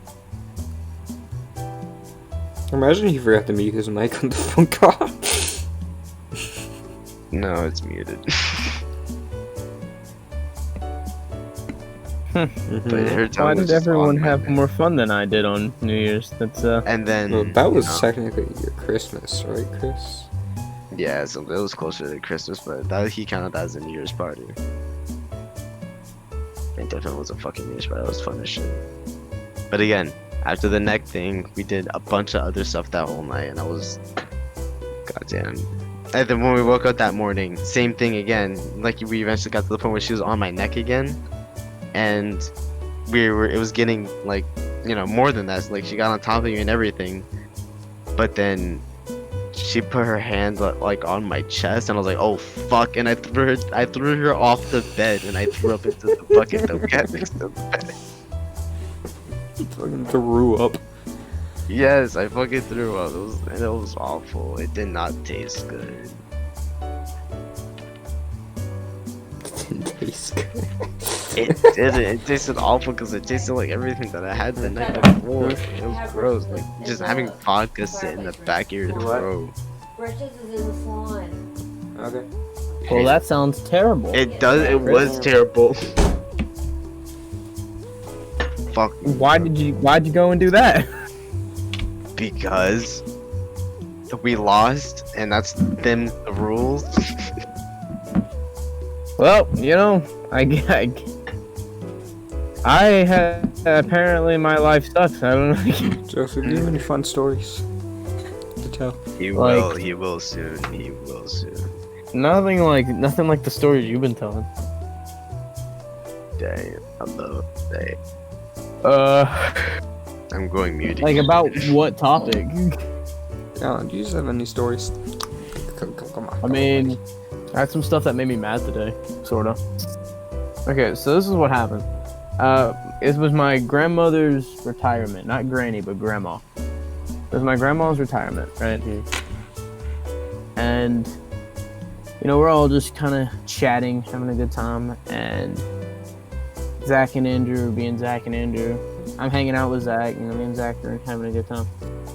Imagine he forgot to mute his mic on the phone call. No, it's muted. But her tongue Why was did just everyone on my have neck. more fun than I did on New Year's? That's And then Well, that was you know, technically your Christmas, right, Chris? yeah, so it was closer to Christmas, but he counted that as a New Year's party. It definitely was a fucking New Year's party. That was fun as shit. But again, after the neck thing, we did a bunch of other stuff that whole night, and I was, goddamn. And then when we woke up that morning, same thing again. Like we eventually got to the point where she was on my neck again, and it was getting like, you know, more than that. Like she got on top of me and everything, but then she put her hand like on my chest, and I was like, "Oh fuck!" And I threw her off the bed, and I threw up into the bucket that we had next to the bed. Fucking threw up. Yes, I fucking threw up. It was awful. It did not taste good. It didn't taste good. It didn't. It tasted awful because it tasted like everything that I had the night before. It was gross. Like just having vodka sit in the back of your throat. Bridges is in the salon. Okay. well, that sounds terrible. It does. It was terrible. Fuck. Why'd you go and do that? Because we lost, and that's them the rules. Well, you know, I had apparently my life sucks. I don't know. Joseph, do you have any fun stories to tell? He Like- will. He will soon. He will soon. nothing like the stories you've been telling. Dang. I love that. I'm going muted. Like about what topic? Alan, do you just have any stories? Come on. I mean, I had some stuff that made me mad today, sorta. Okay, so this is what happened. It was my grandmother's retirement, not granny, but grandma. It was my grandma's retirement, right? And, you know, we're all just kind of chatting, having a good time, and Zach and Andrew being Zach and Andrew. I'm hanging out with Zach, you know, me and Zach are having a good time.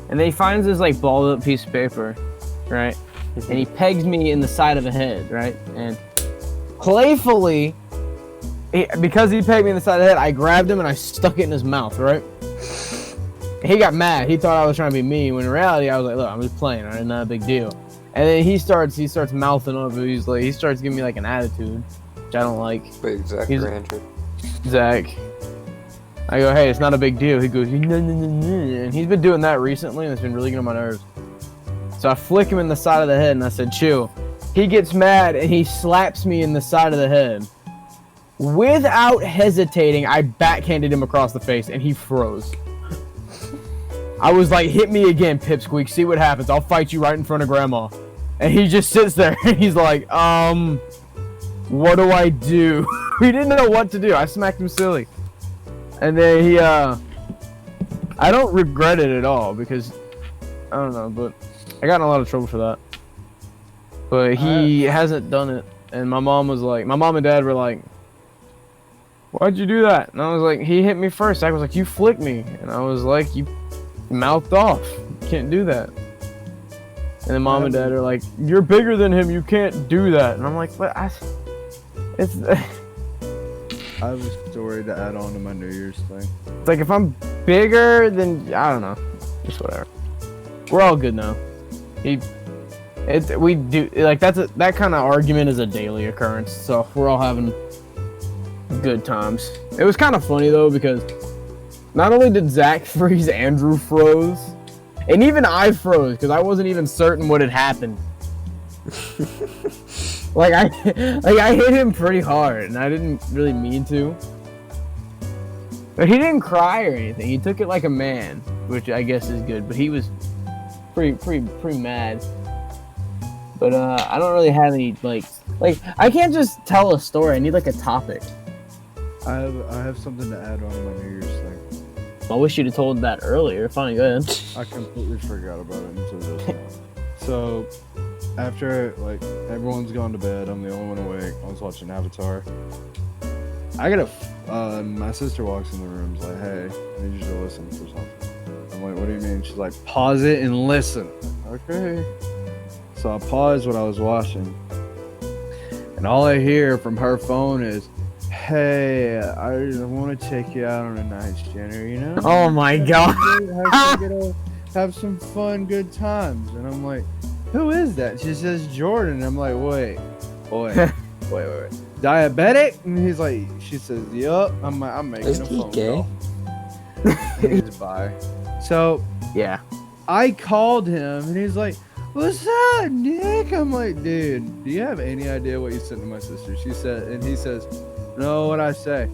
And then he finds this, like, balled up piece of paper, right? And he pegs me in the side of the head, right? And playfully, because he pegged me in the side of the head, I grabbed him and I stuck it in his mouth, right? He got mad. He thought I was trying to be mean, when in reality, I was like, look, I'm just playing, all right? Not a big deal. And then he starts mouthing up. He starts giving me, like, an attitude, which I don't like. Wait, Zach He's- or Andrew? Zach. I go, hey, it's not a big deal. He goes, no, no, no, no. And he's been doing that recently, and it's been really getting on my nerves. So I flick him in the side of the head, and I said, chill. He gets mad, and he slaps me in the side of the head. Without hesitating, I backhanded him across the face, and he froze. I was like, hit me again, Pipsqueak. See what happens. I'll fight you right in front of Grandma. And he just sits there, and he's like, what do I do? We didn't know what to do. I smacked him silly. And then he, I don't regret it at all because, I don't know, but I got in a lot of trouble for that. But he hasn't done it. And my mom and dad were like, why'd you do that? And I was like, he hit me first. I was like, you flicked me. And I was like, you mouthed off. You can't do that. And then mom and dad are like, you're bigger than him. You can't do that. And I'm like, but it's I have a story to add on to my New Year's thing. It's like if I'm bigger, then I don't know. It's whatever. We're all good now. We do like that kind of argument is a daily occurrence. So we're all having good times. It was kind of funny though because not only did Zach freeze, Andrew froze, and even I froze because I wasn't even certain what had happened. I hit him pretty hard, and I didn't really mean to. But he didn't cry or anything. He took it like a man, which I guess is good. But he was pretty mad. But I don't really have any like I can't just tell a story. I need like a topic. I have something to add on to my New Year's thing. I wish you'd have told that earlier. Fine, go ahead. I completely forgot about it until just now. So, after like everyone's gone to bed, I'm the only one awake. I was watching Avatar. I get my sister walks in the room. Is like, "Hey, I need you to listen for something." I'm like, "What do you mean?" She's like, "Pause it and listen." Okay. So I paused what I was watching, and all I hear from her phone is, "Hey, I want to take you out on a nice dinner, you know?" Oh my god. Have some fun, good times. And I'm like, who is that? She says Jordan. I'm like, wait. Diabetic? And he's like, she says, yup. I'm like, I'm making a phone call. And he's bye. So yeah, I called him and he's like, what's up, Nick? I'm like, dude, do you have any idea what you said to my sister? She said, and he says, no, what'd I say?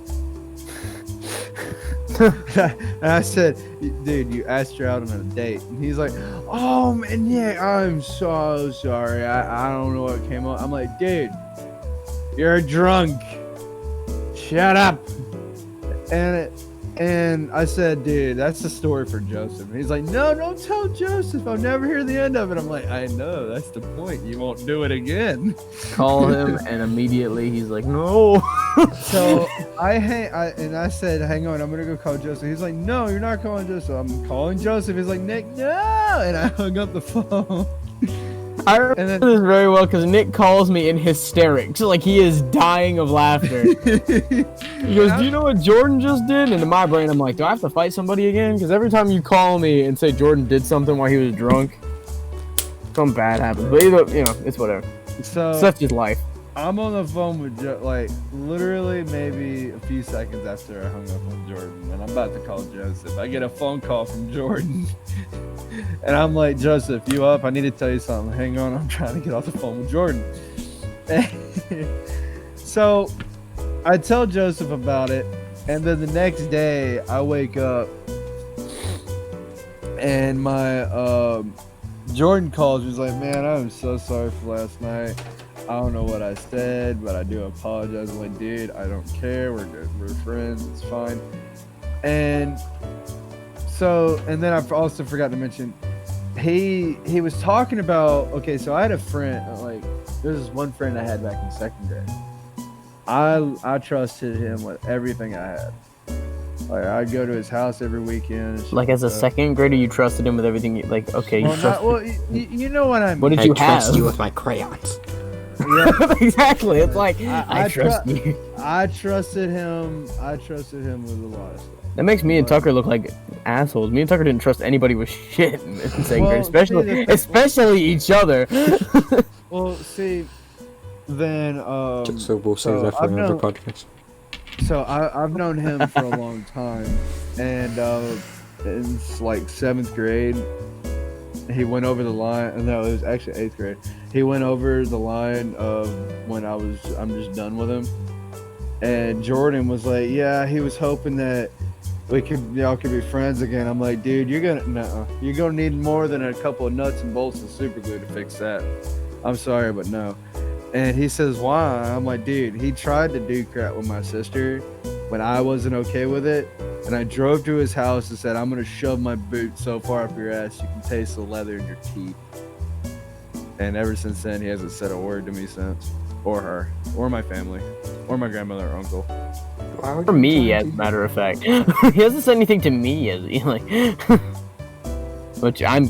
And I said, dude, you asked her out on a date. And he's like, oh man, yeah, I'm so sorry. I don't know what came up. I'm like, dude, you're drunk. Shut up. And I said, dude, that's the story for Joseph. And he's like, no, don't tell Joseph. I'll never hear the end of it. I'm like, I know, that's the point. You won't do it again. Call him, and immediately he's like, no. So I said, hang on, I'm gonna go call Joseph. He's like, no, you're not calling Joseph. I'm calling Joseph. He's like, Nick, no. And I hung up the phone. I remember this very well because Nick calls me in hysterics, like he is dying of laughter. He goes, do you know what Jordan just did? And in my brain, I'm like, do I have to fight somebody again? Because every time you call me and say Jordan did something while he was drunk, something bad happens. But either, it's whatever. So such is life. I'm on the phone with literally maybe a few seconds after I hung up on Jordan, and I'm about to call Joseph. I get a phone call from Jordan, and I'm like, Joseph, you up? I need to tell you something. Hang on, I'm trying to get off the phone with Jordan. So I tell Joseph about it, and then the next day I wake up, and my Jordan calls me. He's like, man, I'm so sorry for last night. I don't know what I said, but I do apologize. I'm like, dude, I don't care. We're good. We're friends. It's fine. And then I also forgot to mention, he was talking about, okay, so I had a friend, there's this one friend I had back in second grade. I trusted him with everything I had. I'd go to his house every weekend. Like as a second grader, you trusted him with everything. You know what I mean. What did you have? Trust you with my crayons. Yeah. Exactly. It's like I trust you. I trusted him with a lot of stuff. That makes me and Tucker look like assholes. Me and Tucker didn't trust anybody with shit in second grade, especially each other. Well, see, then so we'll save that for another podcast. So I've known him for a long time, and in like 7th grade, he went over the line. No, it was actually 8th grade. He went over the line of when I'm just done with him, and Jordan was like, yeah, he was hoping that y'all could be friends again. I'm like, dude, you're gonna need more than a couple of nuts and bolts and super glue to fix that. I'm sorry, but no. And he says, why? I'm like, dude, he tried to do crap with my sister when I wasn't okay with it. And I drove to his house and said, I'm going to shove my boot so far up your ass you can taste the leather in your teeth. And ever since then, he hasn't said a word to me since. Or her. Or my family. Or my grandmother or uncle. For me, as a matter of fact. He hasn't said anything to me, has he? Like, which I'm,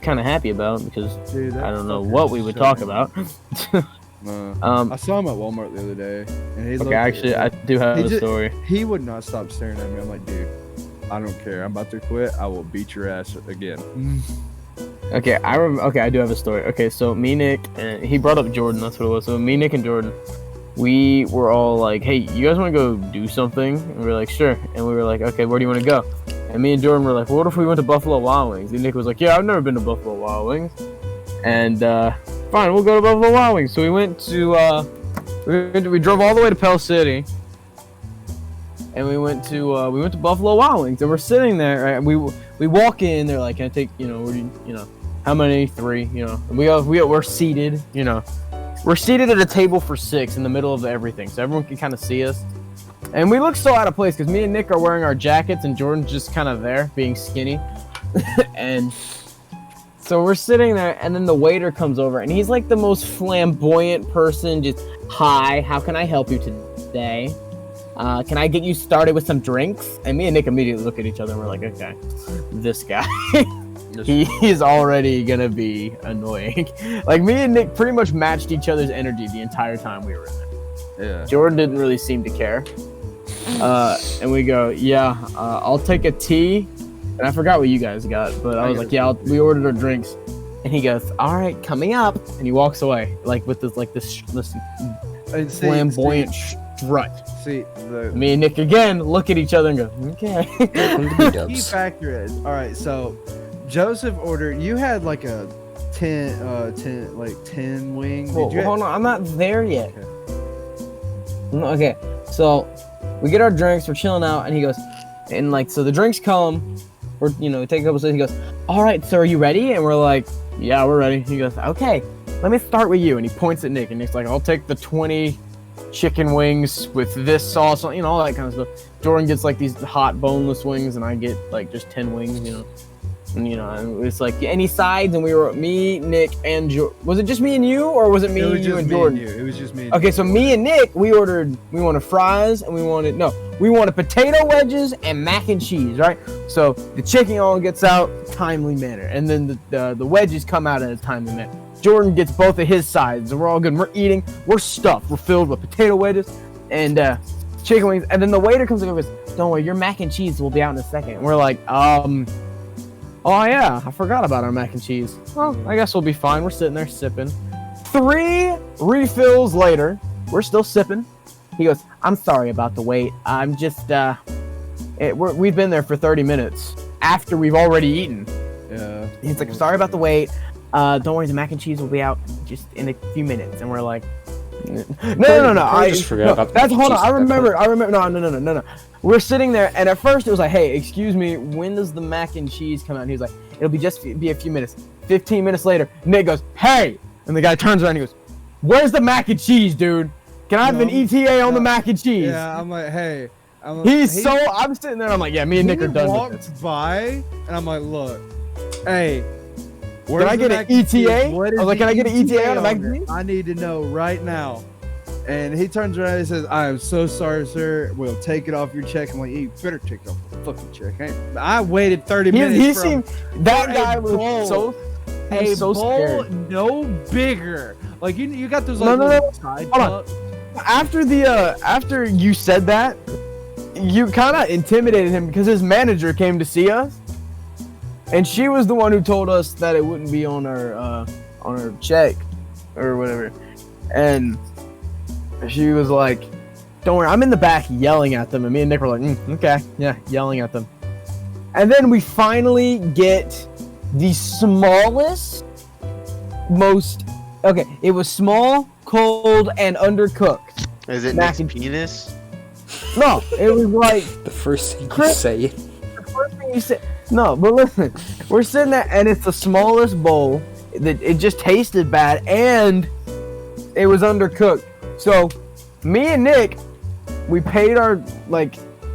kind of happy about because Dude, I don't know what we would talk about. I saw him at Walmart the other day. And he's Okay, actually, I do have a story. He would not stop staring at me. I'm like, dude, I don't care. I'm about to quit. I will beat your ass again. Okay, I do have a story. Okay, so me, Nick, and he brought up Jordan. That's what it was. So me, Nick, and Jordan, we were all like, "Hey, you guys want to go do something?" And we were like, "Sure." And we were like, "Okay, where do you want to go?" And me and Jordan were like, well, "What if we went to Buffalo Wild Wings?" And Nick was like, "Yeah, I've never been to Buffalo Wild Wings." And fine, we'll go to Buffalo Wild Wings. So we went to we drove all the way to Pell City. And we went to Buffalo Wild Wings, and we're sitting there. Right? We walk in. They're like, "Can I take how many? 3? And we're seated. We're seated at a table for 6 in the middle of everything, so everyone can kind of see us. And we look so out of place because me and Nick are wearing our jackets, and Jordan's just kind of there, being skinny. And so we're sitting there, and then the waiter comes over, and he's like the most flamboyant person. Just, "Hi, how can I help you today? Can I get you started with some drinks?" And me and Nick immediately look at each other and we're like, okay, this guy, he's already gonna be annoying. Like, me and Nick pretty much matched each other's energy the entire time we were in there. Yeah. Jordan didn't really seem to care. And we go, "Yeah, I'll take a tea." And I forgot what you guys got, but I was like, "Yeah, we ordered our drinks." And he goes, "All right, coming up." And he walks away, like, with this flamboyant strut. See, Me and Nick again look at each other and go, "Okay." key factor is, all right, so Joseph ordered, you had like a 10 wing. Well, hold on, I'm not there yet. Okay, so we get our drinks, we're chilling out, and he goes, and like, so the drinks come, we take a couple seconds, he goes, "All right, so are you ready?" And we're like, "Yeah, we're ready." He goes, "Okay, let me start with you." And he points at Nick, and Nick's like, "I'll take the 20 chicken wings with this sauce," all that kind of stuff. Jordan gets like these hot boneless wings, and I get like just 10 wings, And it's like, "Any sides?" And we were me, Nick, and was it just me and you, or was it me, you, and Jordan? It was just me and Okay, so me and Nick, we wanted fries, and we wanted potato wedges and mac and cheese, right? So the chicken all gets out timely manner, and then the wedges come out in a timely manner. Jordan gets both of his sides, and we're all good. We're eating. We're stuffed. We're filled with potato wedges and chicken wings. And then the waiter comes and goes, "Don't worry, your mac and cheese will be out in a second." And we're like, "Oh yeah, I forgot about our mac and cheese. Well, I guess we'll be fine." We're sitting there sipping. 3 refills later, we're still sipping. He goes, "I'm sorry about the wait. I'm just we've been there for 30 minutes after we've already eaten." Yeah. He's like, "Sorry about the wait. Don't worry, the mac and cheese will be out just in a few minutes." And we're like, no. I just forgot about the that's hold on. cheese I remember. No. We're sitting there, and at first it was like, "Hey, excuse me, when does the mac and cheese come out?" And he was like, "It'll be a few minutes." 15 minutes later, Nick goes, "Hey!" And the guy turns around and he goes, "Where's the mac and cheese, dude? Can I have an ETA on the mac and cheese?" Yeah, I'm like, hey. I'm sitting there, I'm like, yeah, me and Nick are done with this. He walked by, and I'm like, look, hey. Can I get an ETA? I was like, "Can I get an ETA on the mac and cheese?" I need to know right now. And he turns around and says, "I am so sorry, sir. We'll take it off your check." I'm like, "You better take it off the fucking check." I waited 30 minutes. That guy was so scared. No bigger. Like, you got those side cups. After you said that, you kind of intimidated him because his manager came to see us. And she was the one who told us that it wouldn't be on our check or whatever. And she was like, "Don't worry, I'm in the back yelling at them." And me and Nick were like, "Okay, yeah, yelling at them." And then we finally get the smallest, it was small, cold, and undercooked. Is it mac Nick's and penis? No, it was like The first thing you say. the first thing you said. No, but listen, we're sitting there, and it's the smallest bowl. It just tasted bad, and it was undercooked. So, me and Nick we paid our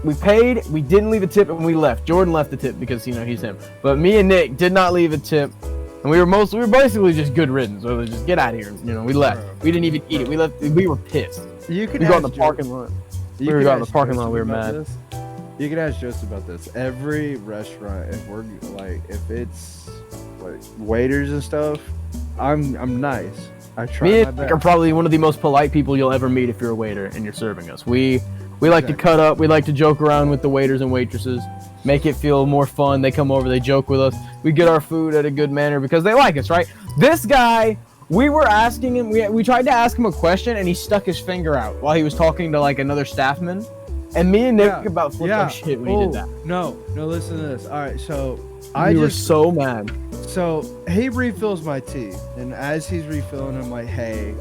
we paid. We didn't leave a tip, and we left. Jordan left the tip because he's him. But me and Nick did not leave a tip, and we were basically just good riddance. So just get out of here. We left. We didn't even eat it. We left. We were pissed. You can we got in the parking lot. We were out in the parking lot. We were mad. This. You can ask Joseph about this. Every restaurant, if it's like waiters and stuff, I'm nice. I try Me my and best. Nick are probably one of the most polite people you'll ever meet if you're a waiter and you're serving us. We like to cut up. We like to joke around with the waiters and waitresses, make it feel more fun. They come over, they joke with us. We get our food at a good manner because they like us, right? This guy, we were asking him. We tried to ask him a question, and he stuck his finger out while he was talking to like another staffman. And me and Nick about flipped our shit when he did that. No, listen to this. All right, so We were so mad. So he refills my tea, and as he's refilling, I'm like, "Hey,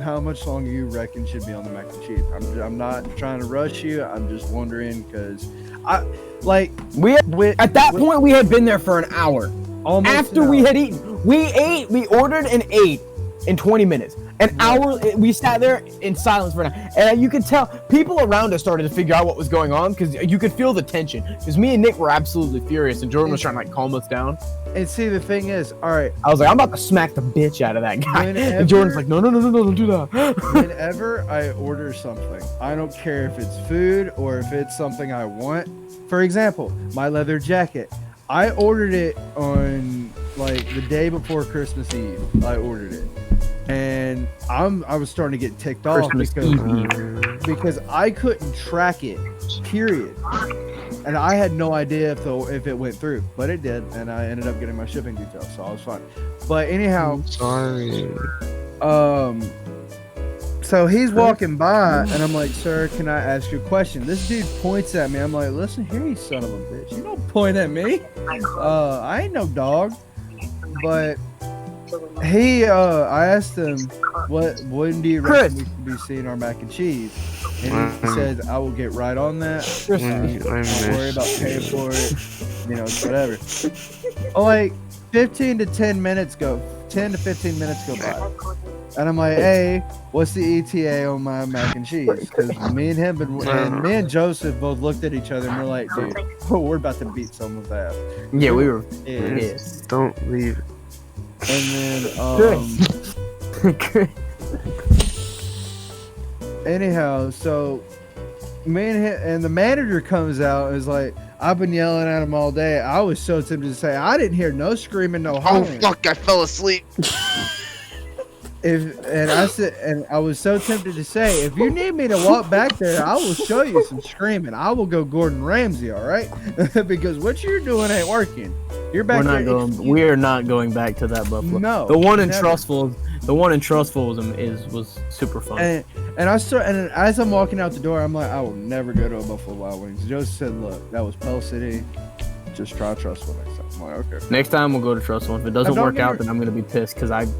how much longer you reckon should be on the mac and cheese? I'm not trying to rush you. I'm just wondering because at that point we had been there for an hour. Almost after we had eaten, we ordered and ate in 20 minutes. An hour, we sat there in silence for an hour. And you could tell, people around us started to figure out what was going on because you could feel the tension. Because me and Nick were absolutely furious, and Jordan was trying to calm us down. And see, the thing is, all right. I was like, I'm about to smack the bitch out of that guy. And Jordan's like, no, don't do that. Whenever I order something, I don't care if it's food or if it's something I want. For example, my leather jacket. I ordered it on the day before Christmas Eve. I ordered it. And I was starting to get ticked off because I couldn't track it, period. And I had no idea if it went through, but it did, and I ended up getting my shipping details, so I was fine. But anyhow, Sorry. So he's walking by, and I'm like, "Sir, can I ask you a question?" This dude points at me. I'm like, "Listen here, you son of a bitch! You don't point at me. I ain't no dog." But I asked him, when do you reckon we should be seeing our mac and cheese? And he said, I will get right on that. Don't worry about paying for it. Whatever. 10 to 15 minutes go by. And I'm like, hey, what's the ETA on my mac and cheese? Because me and Joseph both looked at each other and we're like, dude, we're about to beat someone's ass. Yeah, we were. Yes. Don't leave. And then, anyhow, so me and the manager comes out and is like, I've been yelling at him all day. I was so tempted to say, I didn't hear no screaming, no hollering. Oh fuck! I fell asleep. I was so tempted to say, if you need me to walk back there, I will show you some screaming. I will go Gordon Ramsay, all right? Because what you're doing ain't working. You're back there. We are not going back to that Buffalo. No, the one in Trustful was super fun. And as I'm walking out the door, I'm like, I will never go to a Buffalo Wild Wings. Joseph said, look, that was Pell City. Just try Trustful next time. I'm like, okay. Next time we'll go to Trustful. If it doesn't work out, then I'm gonna be pissed because I've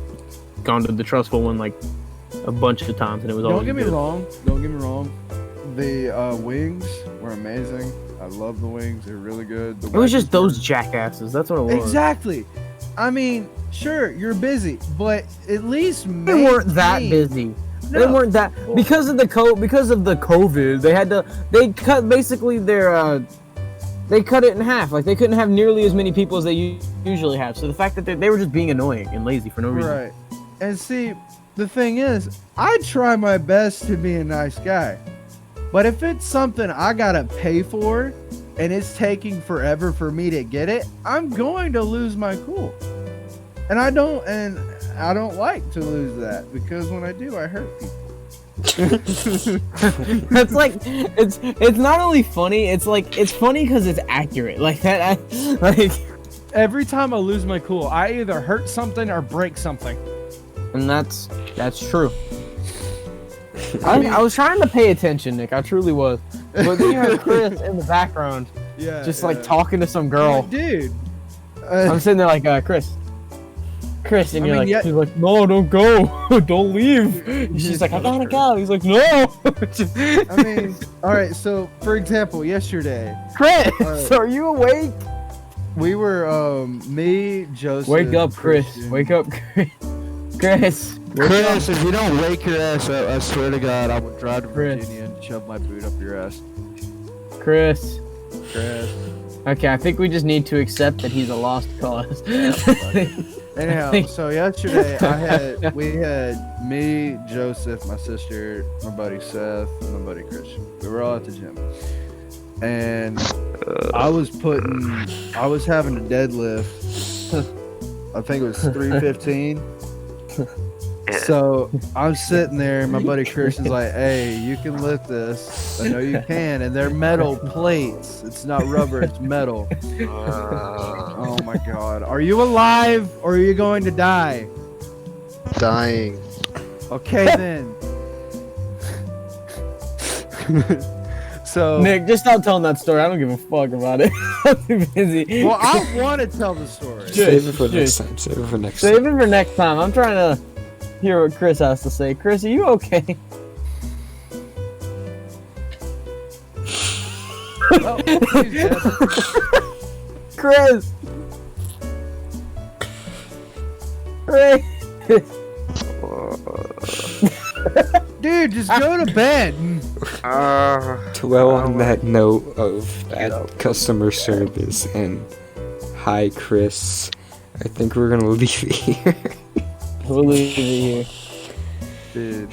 gone to the Trustful one a bunch of times and it was always good. Don't get me wrong. The wings were amazing. I love the wings. They're really good. It was just those jackasses. That's what it was. Exactly. I mean, sure, you're busy, but at least they weren't that busy. No. They weren't that because of the COVID. They cut basically they cut it in half. They couldn't have nearly as many people as they usually have. So the fact that they were just being annoying and lazy for no reason. Right. And see, the thing is, I try my best to be a nice guy. But if it's something I gotta pay for and it's taking forever for me to get it, I'm going to lose my cool. And I don't like to lose that because when I do, I hurt people. That's it's not only funny, it's funny because it's accurate. Every time I lose my cool, I either hurt something or break something. And that's true. I was trying to pay attention, Nick. I truly was. But then you heard Chris in the background, talking to some girl. Dude, I'm sitting there like, Chris, and he's like, no, don't go, don't leave. She's like, I gotta go. He's like, no. I mean, all right. So, for example, yesterday, Chris, are you awake? We were me, Joseph. Wake up, Chris. Christian. Wake up, Chris. Chris, if you don't wake your ass up, I swear to God, I will drive to Chris. Virginia and shove my boot up your ass. Chris. Chris. Okay, I think we just need to accept that he's a lost cause. Anyhow, so yesterday we had me, Joseph, my sister, my buddy Seth, and my buddy Christian. We were all at the gym, and I was having a deadlift. I think it was 315. So I'm sitting there, and my buddy Christian's like, "Hey, you can lift this. I know you can." And they're metal plates. It's not rubber. It's metal. Oh my God! Are you alive or are you going to die? Dying. Okay then. So Nick, just stop telling that story. I don't give a fuck about it. I'm too busy. well, I want to tell the story. Save it for next time. Save it for next time. Save it for next time. I'm trying to hear what Chris has to say. Chris, are you okay? Oh, he's dead. Chris! Chris! Dude, just go to bed. Well, on that note of bad customer service and hi, Chris, I think we're gonna leave it here. We'll leave it here. Dude,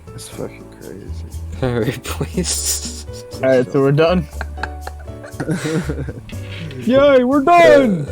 that's fucking crazy. Alright, please. Alright, so we're done. Yay, we're done!